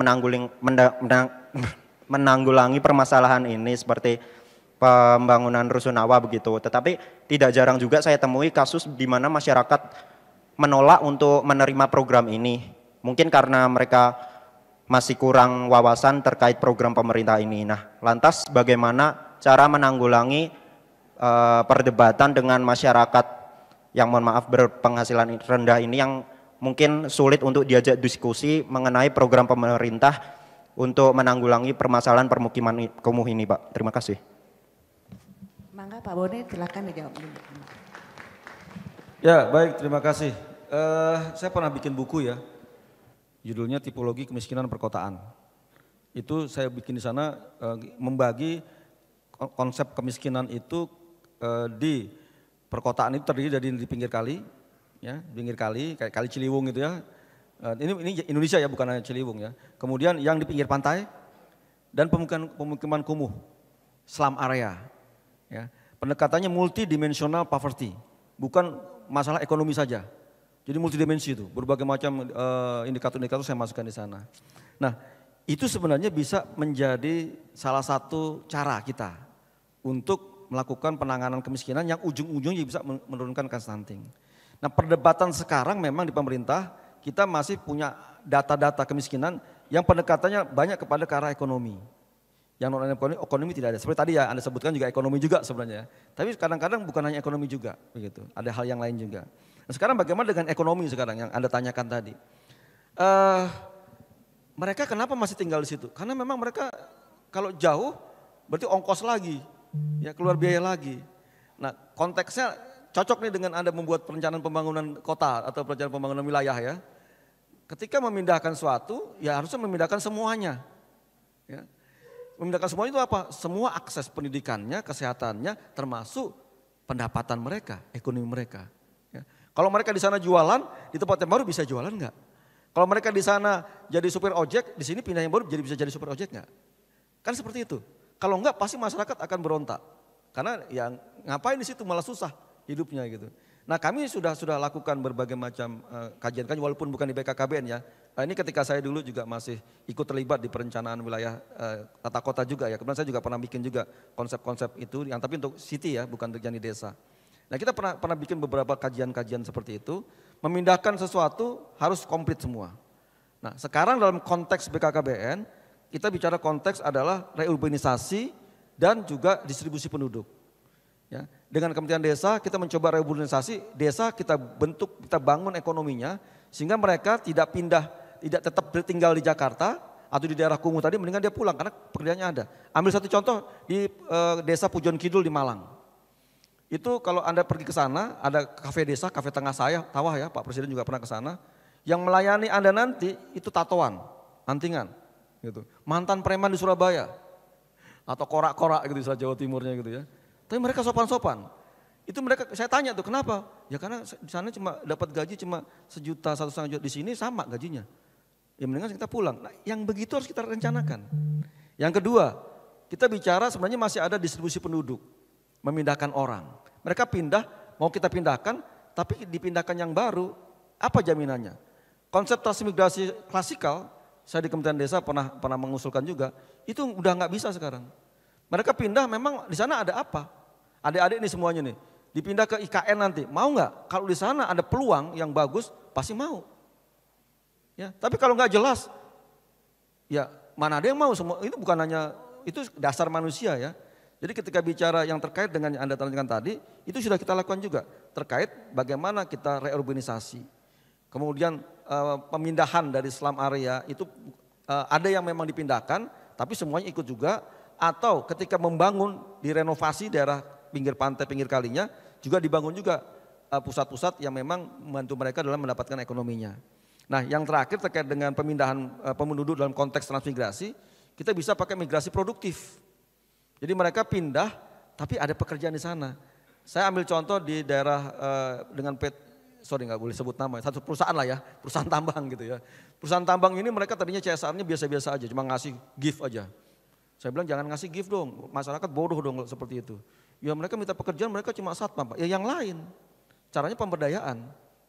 Speaker 10: menanggulangi permasalahan ini seperti pembangunan rusunawa begitu. Tetapi tidak jarang juga saya temui kasus di mana masyarakat menolak untuk menerima program ini. Mungkin karena mereka masih kurang wawasan terkait program pemerintah ini. Nah, lantas bagaimana cara menanggulangi perdebatan dengan masyarakat yang mohon maaf berpenghasilan rendah ini yang mungkin sulit untuk diajak diskusi mengenai program pemerintah untuk menanggulangi permasalahan permukiman kumuh ini, Pak. Terima kasih.
Speaker 4: Mangga Pak Boni, silakan dijawab dulu.
Speaker 5: Ya baik, terima kasih. Saya pernah bikin buku ya, judulnya Tipologi Kemiskinan Perkotaan. Itu saya bikin di sana membagi konsep kemiskinan itu di perkotaan itu terdiri dari di pinggir kali, ya, pinggir kali kayak Kali Ciliwung gitu ya. Ini Indonesia ya, bukan hanya Ciliwung ya. Kemudian yang di pinggir pantai dan pemukiman kumuh, slum area. Ya, pendekatannya multidimensional poverty, bukan masalah ekonomi saja. Jadi multidimensi itu, berbagai macam indikator-indikator saya masukkan di sana. Nah, itu sebenarnya bisa menjadi salah satu cara kita untuk melakukan penanganan kemiskinan yang ujung-ujungnya bisa menurunkan angka stunting. Nah, perdebatan sekarang memang di pemerintah kita masih punya data-data kemiskinan yang pendekatannya banyak kepada ke arah ekonomi. Yang non ekonomi tidak ada. Seperti tadi ya Anda sebutkan juga ekonomi juga sebenarnya. Tapi kadang-kadang bukan hanya ekonomi juga, begitu. Ada hal yang lain juga. Nah, sekarang bagaimana dengan ekonomi sekarang yang Anda tanyakan tadi? Mereka kenapa masih tinggal di situ? Karena memang mereka kalau jauh berarti ongkos lagi, ya keluar biaya lagi. Nah, konteksnya cocok nih dengan Anda membuat perencanaan pembangunan kota atau perencanaan pembangunan wilayah ya. Ketika memindahkan suatu, ya harusnya memindahkan semuanya. Ya. Memindahkan semuanya itu apa? Semua akses pendidikannya, kesehatannya, termasuk pendapatan mereka, ekonomi mereka. Ya. Kalau mereka di sana jualan, di tempat yang baru bisa jualan enggak? Kalau mereka di sana jadi supir ojek, di sini pindah yang baru bisa jadi supir ojek enggak? Kan seperti itu. Kalau enggak pasti masyarakat akan berontak. Karena yang ngapain di situ malah susah hidupnya gitu. Nah, kami sudah lakukan berbagai macam kajian walaupun bukan di BKKBN ya. Nah, ini ketika saya dulu juga masih ikut terlibat di perencanaan wilayah tata kota juga ya. Kemudian saya juga pernah bikin juga konsep-konsep itu yang tapi untuk city ya, bukan untuk yang di desa. Nah, kita pernah bikin beberapa kajian-kajian seperti itu, memindahkan sesuatu harus komplit semua. Nah sekarang dalam konteks BKKBN, kita bicara konteks adalah reurbanisasi dan juga distribusi penduduk. Ya, dengan Kementerian Desa kita mencoba reurbanisasi, desa kita bentuk, kita bangun ekonominya, sehingga mereka tidak pindah, tidak tetap tinggal di Jakarta atau di daerah kumuh tadi, mendingan dia pulang karena pekerjaannya ada. Ambil satu contoh di desa Pujon Kidul di Malang. Itu kalau Anda pergi ke sana, ada kafe desa, kafe tengah sawah ya, Pak Presiden juga pernah ke sana. Yang melayani Anda nanti itu tatoan, antingan, gitu. Mantan preman di Surabaya atau korak-korak gitu di Jawa Timurnya gitu ya. Tapi mereka sopan-sopan. Itu mereka, saya tanya tuh kenapa? Ya karena di sana cuma dapat gaji cuma 1 juta, 1,5 juta, di sini sama gajinya. Ya mendingan kita pulang. Nah, yang begitu harus kita rencanakan. Yang kedua, kita bicara sebenarnya masih ada distribusi penduduk, memindahkan orang. Mereka pindah, mau kita pindahkan, tapi dipindahkan yang baru, apa jaminannya? Konsep transmigrasi klasikal, saya di Kementerian Desa pernah mengusulkan juga, itu udah nggak bisa sekarang. Mereka pindah, memang di sana ada apa? Adik-adik nih semuanya nih, dipindah ke IKN nanti, mau nggak? Kalau di sana ada peluang yang bagus, pasti mau. Ya, tapi kalau nggak jelas, ya mana ada yang mau semua. Itu bukan hanya, itu dasar manusia ya. Jadi ketika bicara yang terkait dengan yang Anda tanyakan tadi, itu sudah kita lakukan juga. Terkait bagaimana kita reurbanisasi. Kemudian pemindahan dari slum area itu ada yang memang dipindahkan, tapi semuanya ikut juga. Atau ketika membangun, direnovasi daerah pinggir pantai, pinggir kalinya, juga dibangun juga pusat-pusat yang memang membantu mereka dalam mendapatkan ekonominya. Nah yang terakhir terkait dengan pemindahan penduduk dalam konteks transmigrasi, kita bisa pakai migrasi produktif. Jadi mereka pindah tapi ada pekerjaan di sana. Saya ambil contoh di daerah dengan nggak boleh sebut nama, satu perusahaan lah ya, perusahaan tambang gitu ya. Perusahaan tambang ini mereka tadinya CSR-nya biasa-biasa aja, cuma ngasih gift aja. Saya bilang jangan ngasih gift dong, masyarakat bodoh dong seperti itu. Ya mereka minta pekerjaan, mereka cuma satpam, ya yang lain. Caranya pemberdayaan.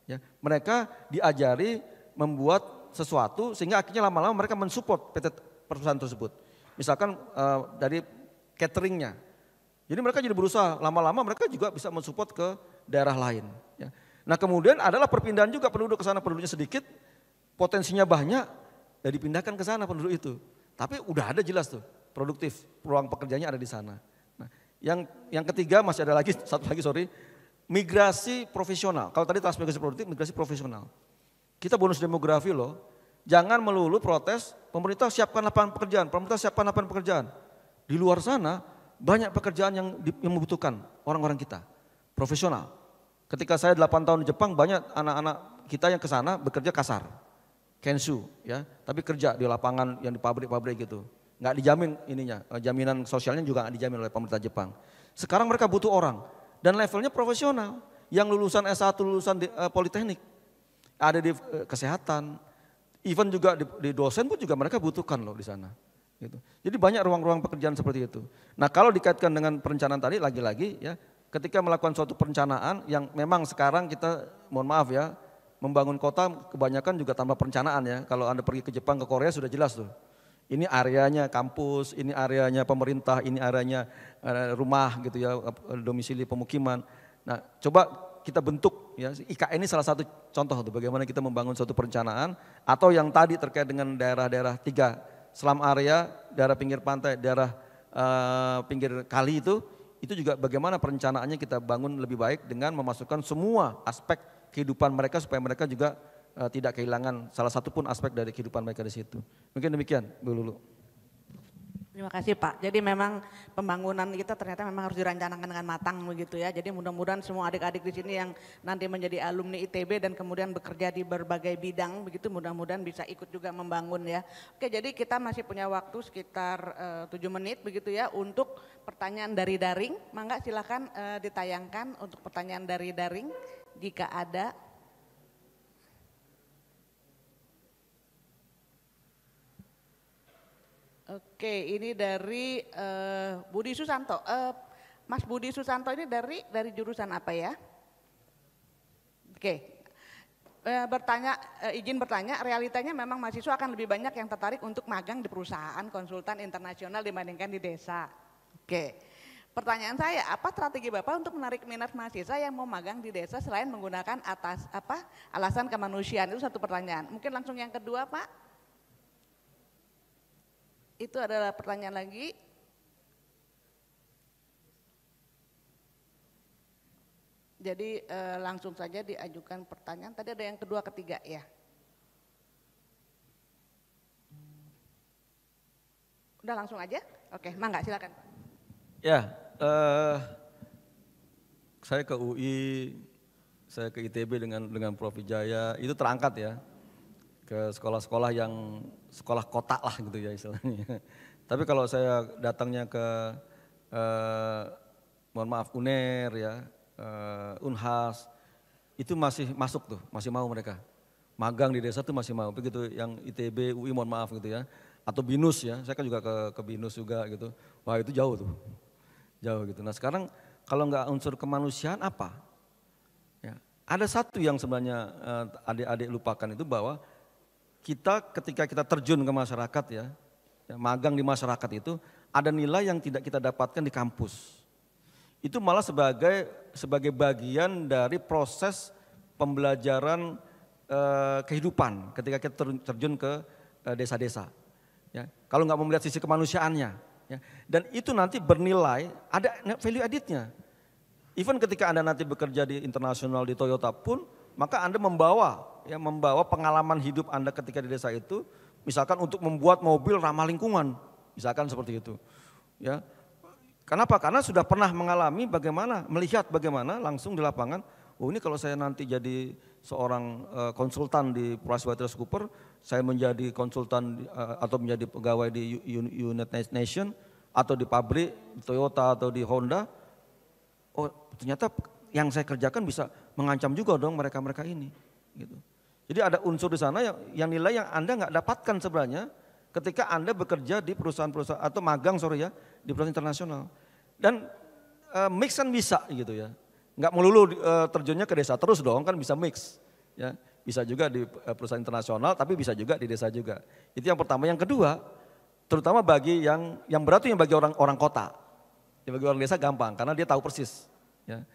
Speaker 5: Ya, mereka diajari membuat sesuatu sehingga akhirnya lama-lama mereka mensupport perusahaan tersebut. Misalkan dari cateringnya. Jadi mereka jadi berusaha, lama-lama mereka juga bisa mensupport ke daerah lain. Ya. Nah kemudian adalah perpindahan juga penduduk ke sana, penduduknya sedikit, potensinya banyak, dan dipindahkan ke sana penduduk itu. Tapi udah ada jelas tuh, produktif, peluang pekerjaannya ada di sana. Nah, yang ketiga masih ada lagi, satu lagi migrasi profesional. Kalau tadi transmigrasi produktif, migrasi profesional. Kita bonus demografi loh, jangan melulu protes, pemerintah siapkan lapangan pekerjaan, pemerintah siapkan lapangan pekerjaan. Di luar sana banyak pekerjaan yang membutuhkan orang-orang kita, profesional. Ketika saya 8 tahun di Jepang, banyak anak-anak kita yang ke sana bekerja kasar, kensu ya, tapi kerja di lapangan yang di pabrik-pabrik gitu. Nggak dijamin ininya, jaminan sosialnya juga nggak dijamin oleh pemerintah Jepang. Sekarang mereka butuh orang dan levelnya profesional, yang lulusan S1, lulusan politeknik. Ada di kesehatan, even juga di dosen pun juga mereka butuhkan loh di sana. Gitu. Jadi banyak ruang-ruang pekerjaan seperti itu. Nah kalau dikaitkan dengan perencanaan tadi lagi-lagi ya, ketika melakukan suatu perencanaan yang memang sekarang kita mohon maaf ya, membangun kota kebanyakan juga tanpa perencanaan ya. Kalau Anda pergi ke Jepang, ke Korea sudah jelas tuh. Ini areanya kampus, ini areanya pemerintah, ini areanya rumah gitu ya, domisili pemukiman. Nah coba kita bentuk ya, IKN ini salah satu contoh tuh bagaimana kita membangun suatu perencanaan, atau yang tadi terkait dengan daerah-daerah 3 slum area, daerah pinggir pantai, daerah pinggir kali itu juga bagaimana perencanaannya kita bangun lebih baik dengan memasukkan semua aspek kehidupan mereka supaya mereka juga tidak kehilangan salah satu pun aspek dari kehidupan mereka di situ. Mungkin demikian Bu Lulu.
Speaker 4: Terima kasih Pak. Jadi memang pembangunan kita ternyata memang harus direncanakan dengan matang begitu ya. Jadi mudah-mudahan semua adik-adik di sini yang nanti menjadi alumni ITB dan kemudian bekerja di berbagai bidang begitu, mudah-mudahan bisa ikut juga membangun ya. Oke, jadi kita masih punya waktu sekitar 7 menit begitu ya untuk pertanyaan dari daring. Mangga silakan ditayangkan untuk pertanyaan dari daring jika ada. Oke, ini dari Budi Susanto. Mas Budi Susanto ini dari jurusan apa ya? Oke, izin bertanya, realitanya memang mahasiswa akan lebih banyak yang tertarik untuk magang di perusahaan konsultan internasional dibandingkan di desa. Oke, Pertanyaan saya, apa strategi Bapak untuk menarik minat mahasiswa yang mau magang di desa selain menggunakan alasan kemanusiaan? Itu satu pertanyaan. Mungkin langsung yang kedua, Pak. Itu adalah pertanyaan lagi. Jadi langsung saja diajukan pertanyaan. Tadi ada yang kedua, ketiga ya. Udah langsung aja? Oke, mangga silakan.
Speaker 5: Ya, saya ke UI, saya ke ITB dengan Prof. Wijaya, itu terangkat ya ke sekolah-sekolah yang sekolah kota lah gitu ya istilahnya. Tapi kalau saya datangnya ke mohon maaf UNER ya, Unhas, itu masih masuk tuh, masih mau mereka. Magang di desa tuh masih mau, begitu yang ITB, UI mohon maaf gitu ya. Atau BINUS ya, saya kan juga ke BINUS juga gitu. Wah itu jauh tuh, jauh gitu. Nah sekarang kalau nggak unsur kemanusiaan apa? Ya, ada satu yang sebenarnya adik-adik lupakan itu bahwa kita ketika kita terjun ke masyarakat ya, magang di masyarakat itu ada nilai yang tidak kita dapatkan di kampus. Itu malah sebagai bagian dari proses pembelajaran kehidupan ketika kita terjun ke desa-desa. Ya, kalau nggak mau melihat sisi kemanusiaannya, ya, dan itu nanti bernilai ada value added-nya. Even ketika Anda nanti bekerja di internasional di Toyota pun, maka Anda membawa pengalaman hidup Anda ketika di desa itu, misalkan untuk membuat mobil ramah lingkungan, misalkan seperti itu. Ya, kenapa? Karena sudah pernah mengalami melihat bagaimana langsung di lapangan. Oh ini kalau saya nanti jadi seorang konsultan di PricewaterhouseCoopers, saya menjadi konsultan atau menjadi pegawai di United Nations atau di pabrik di Toyota atau di Honda, oh ternyata yang saya kerjakan bisa mengancam juga dong mereka-mereka ini. Gitu. Jadi ada unsur di sana yang nilai yang Anda nggak dapatkan sebenarnya ketika Anda bekerja di perusahaan-perusahaan atau magang di perusahaan internasional. Dan mix kan bisa gitu ya. Nggak melulu terjunnya ke desa terus dong, kan bisa mix. Ya, bisa juga di perusahaan internasional, tapi bisa juga di desa juga. Itu yang pertama. Yang kedua, terutama bagi yang berat itu yang bagi orang kota. Ya, bagi orang desa gampang, karena dia tahu persis. Ya.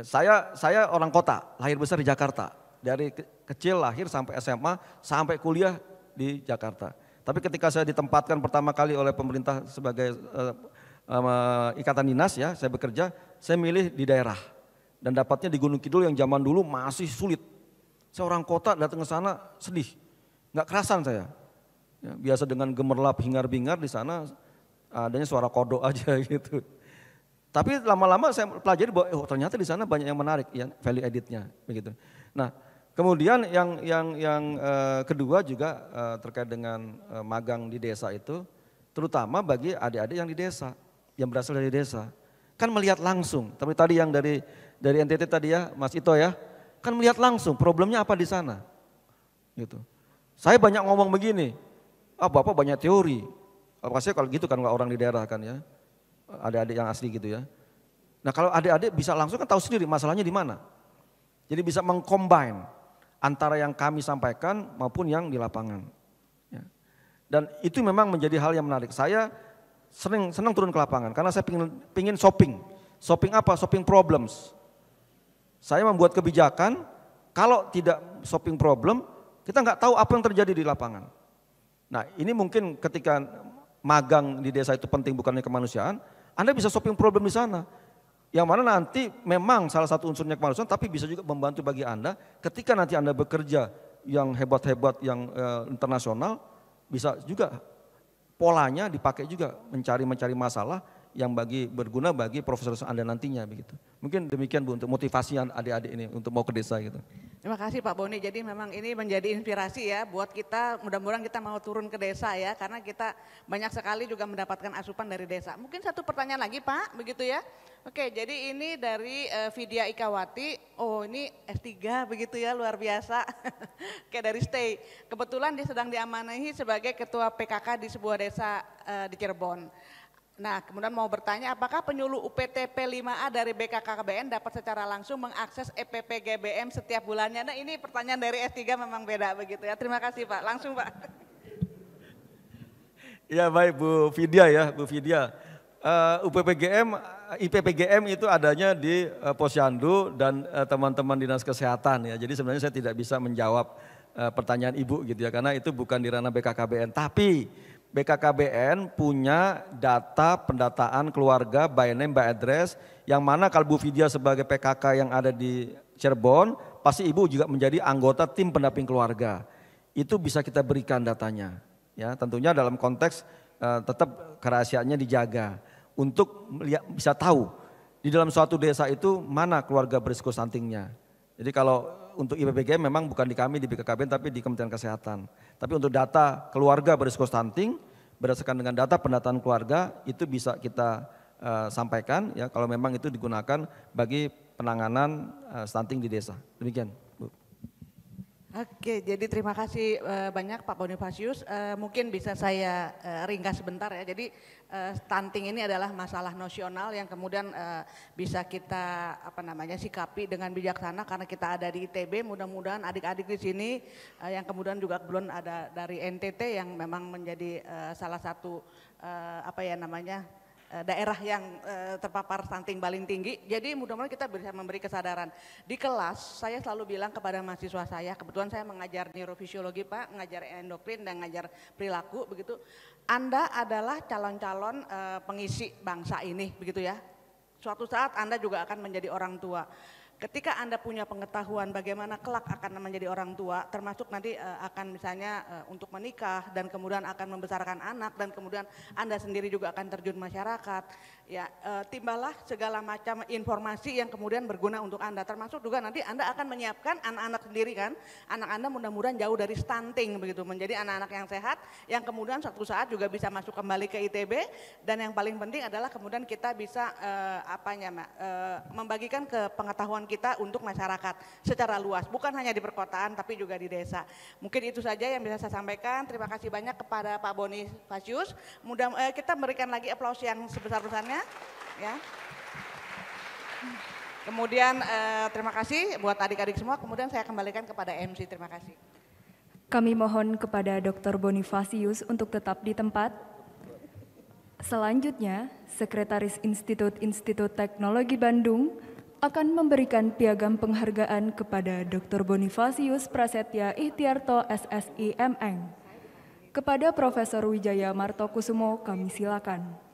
Speaker 5: Saya orang kota, lahir besar di Jakarta. Dari kecil lahir sampai SMA, sampai kuliah di Jakarta. Tapi ketika saya ditempatkan pertama kali oleh pemerintah sebagai ikatan dinas ya, saya bekerja, saya milih di daerah. Dan dapatnya di Gunung Kidul yang zaman dulu masih sulit. Saya orang kota datang ke sana sedih, nggak kerasan saya. Ya, biasa dengan gemerlap hingar-bingar di sana adanya suara kodok aja gitu. Tapi lama-lama saya pelajari bahwa ternyata di sana banyak yang menarik ya value added-nya begitu. Nah kemudian yang kedua juga terkait dengan magang di desa itu, terutama bagi adik-adik yang di desa, yang berasal dari desa, kan melihat langsung. Tapi tadi yang dari NTT tadi ya, Mas Ito ya, kan melihat langsung problemnya apa di sana. Gitu. Saya banyak ngomong begini, Bapak banyak teori. Pasti kalau gitu kan orang di daerah kan ya, adik-adik yang asli gitu ya. Nah kalau adik-adik bisa langsung kan tahu sendiri masalahnya di mana. Jadi bisa mengcombine antara yang kami sampaikan maupun yang di lapangan. Ya. Dan itu memang menjadi hal yang menarik. Saya senang turun ke lapangan karena saya pingin shopping. Shopping apa? Shopping problems. Saya membuat kebijakan, kalau tidak shopping problem, kita nggak tahu apa yang terjadi di lapangan. Nah ini mungkin ketika magang di desa itu penting bukannya kemanusiaan, Anda bisa shopping problem di sana. Yang mana nanti memang salah satu unsurnya kemanusiaan, tapi bisa juga membantu bagi Anda ketika nanti Anda bekerja yang hebat-hebat, yang internasional, bisa juga polanya dipakai juga mencari masalah yang berguna bagi profesor Anda nantinya begitu. Mungkin demikian Bu untuk motivasi adik-adik ini untuk mau ke desa gitu.
Speaker 4: Terima kasih Pak Boni. Jadi memang ini menjadi inspirasi ya buat kita, mudah-mudahan kita mau turun ke desa ya, karena kita banyak sekali juga mendapatkan asupan dari desa. Mungkin satu pertanyaan lagi Pak, begitu ya. Oke, jadi ini dari Vidya Ikawati, oh ini S3 begitu ya, luar biasa. Kayak dari Stay. Kebetulan dia sedang diamanahi sebagai ketua PKK di sebuah desa di Cirebon. Nah, kemudian mau bertanya, apakah penyuluh UPTP 5A dari BKKBN dapat secara langsung mengakses EPP GBM setiap bulannya? Nah, ini pertanyaan dari S3 memang beda begitu ya. Terima kasih Pak, langsung Pak.
Speaker 5: Ya baik Bu Vidya ya, Bu Vidya. UPPGM IPPGM itu adanya di Posyandu dan teman-teman dinas kesehatan ya. Jadi sebenarnya saya tidak bisa menjawab pertanyaan Ibu gitu ya, karena itu bukan di ranah BKKBN. Tapi BKKBN punya data pendataan keluarga by name by address, yang mana kalau Bu Vidya sebagai PKK yang ada di Cirebon, pasti Ibu juga menjadi anggota tim pendamping keluarga. Itu bisa kita berikan datanya. Ya, tentunya dalam konteks tetap kerahasiaannya dijaga untuk bisa tahu di dalam suatu desa itu mana keluarga berisiko stuntingnya. Jadi kalau untuk IPPGM memang bukan di kami di BKKBN tapi di Kementerian Kesehatan. Tapi untuk data keluarga berisiko stunting berdasarkan dengan data pendataan keluarga itu bisa kita sampaikan ya kalau memang itu digunakan bagi penanganan stunting di desa. Demikian, Bu.
Speaker 4: Oke, jadi terima kasih banyak Pak Bonifasius. Mungkin bisa saya ringkas sebentar ya. Jadi stunting ini adalah masalah nasional yang kemudian bisa kita sikapi dengan bijaksana karena kita ada di ITB. Mudah-mudahan adik-adik di sini yang kemudian juga belum ada dari NTT yang memang menjadi salah satu daerah yang terpapar stunting paling tinggi. Jadi mudah-mudahan kita bisa memberi kesadaran. Di kelas saya selalu bilang kepada mahasiswa saya, kebetulan saya mengajar neurofisiologi Pak, mengajar endokrin dan mengajar perilaku begitu. Anda adalah calon-calon pengisi bangsa ini begitu ya. Suatu saat Anda juga akan menjadi orang tua. Ketika Anda punya pengetahuan bagaimana kelak akan menjadi orang tua, termasuk nanti akan misalnya untuk menikah dan kemudian akan membesarkan anak dan kemudian Anda sendiri juga akan terjun masyarakat, ya timbalah segala macam informasi yang kemudian berguna untuk Anda, termasuk juga nanti Anda akan menyiapkan anak-anak sendiri kan, anak Anda mudah-mudahan jauh dari stunting begitu, menjadi anak-anak yang sehat, yang kemudian suatu saat juga bisa masuk kembali ke ITB dan yang paling penting adalah kemudian kita bisa membagikan ke pengetahuan kita untuk masyarakat secara luas, bukan hanya di perkotaan tapi juga di desa. Mungkin itu saja yang bisa saya sampaikan. Terima kasih banyak kepada Pak Bonifasius. Kita berikan lagi aplaus yang sebesar-besarnya. Ya. Kemudian terima kasih buat adik-adik semua. Kemudian saya kembalikan kepada MC. Terima kasih.
Speaker 1: Kami mohon kepada Dr. Bonifasius untuk tetap di tempat. Selanjutnya, Sekretaris Institut Teknologi Bandung akan memberikan piagam penghargaan kepada Dr. Bonifasius Prasetya Ikhtiarto SSI MN. Kepada Profesor Wijaya Martokusumo kami silakan.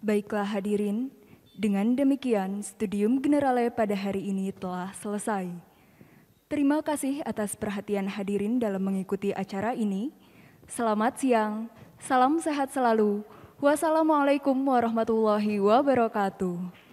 Speaker 1: Baiklah hadirin, dengan demikian Studium Generale pada hari ini telah selesai. Terima kasih atas perhatian hadirin dalam mengikuti acara ini. Selamat siang, salam sehat selalu. Wassalamualaikum warahmatullahi wabarakatuh.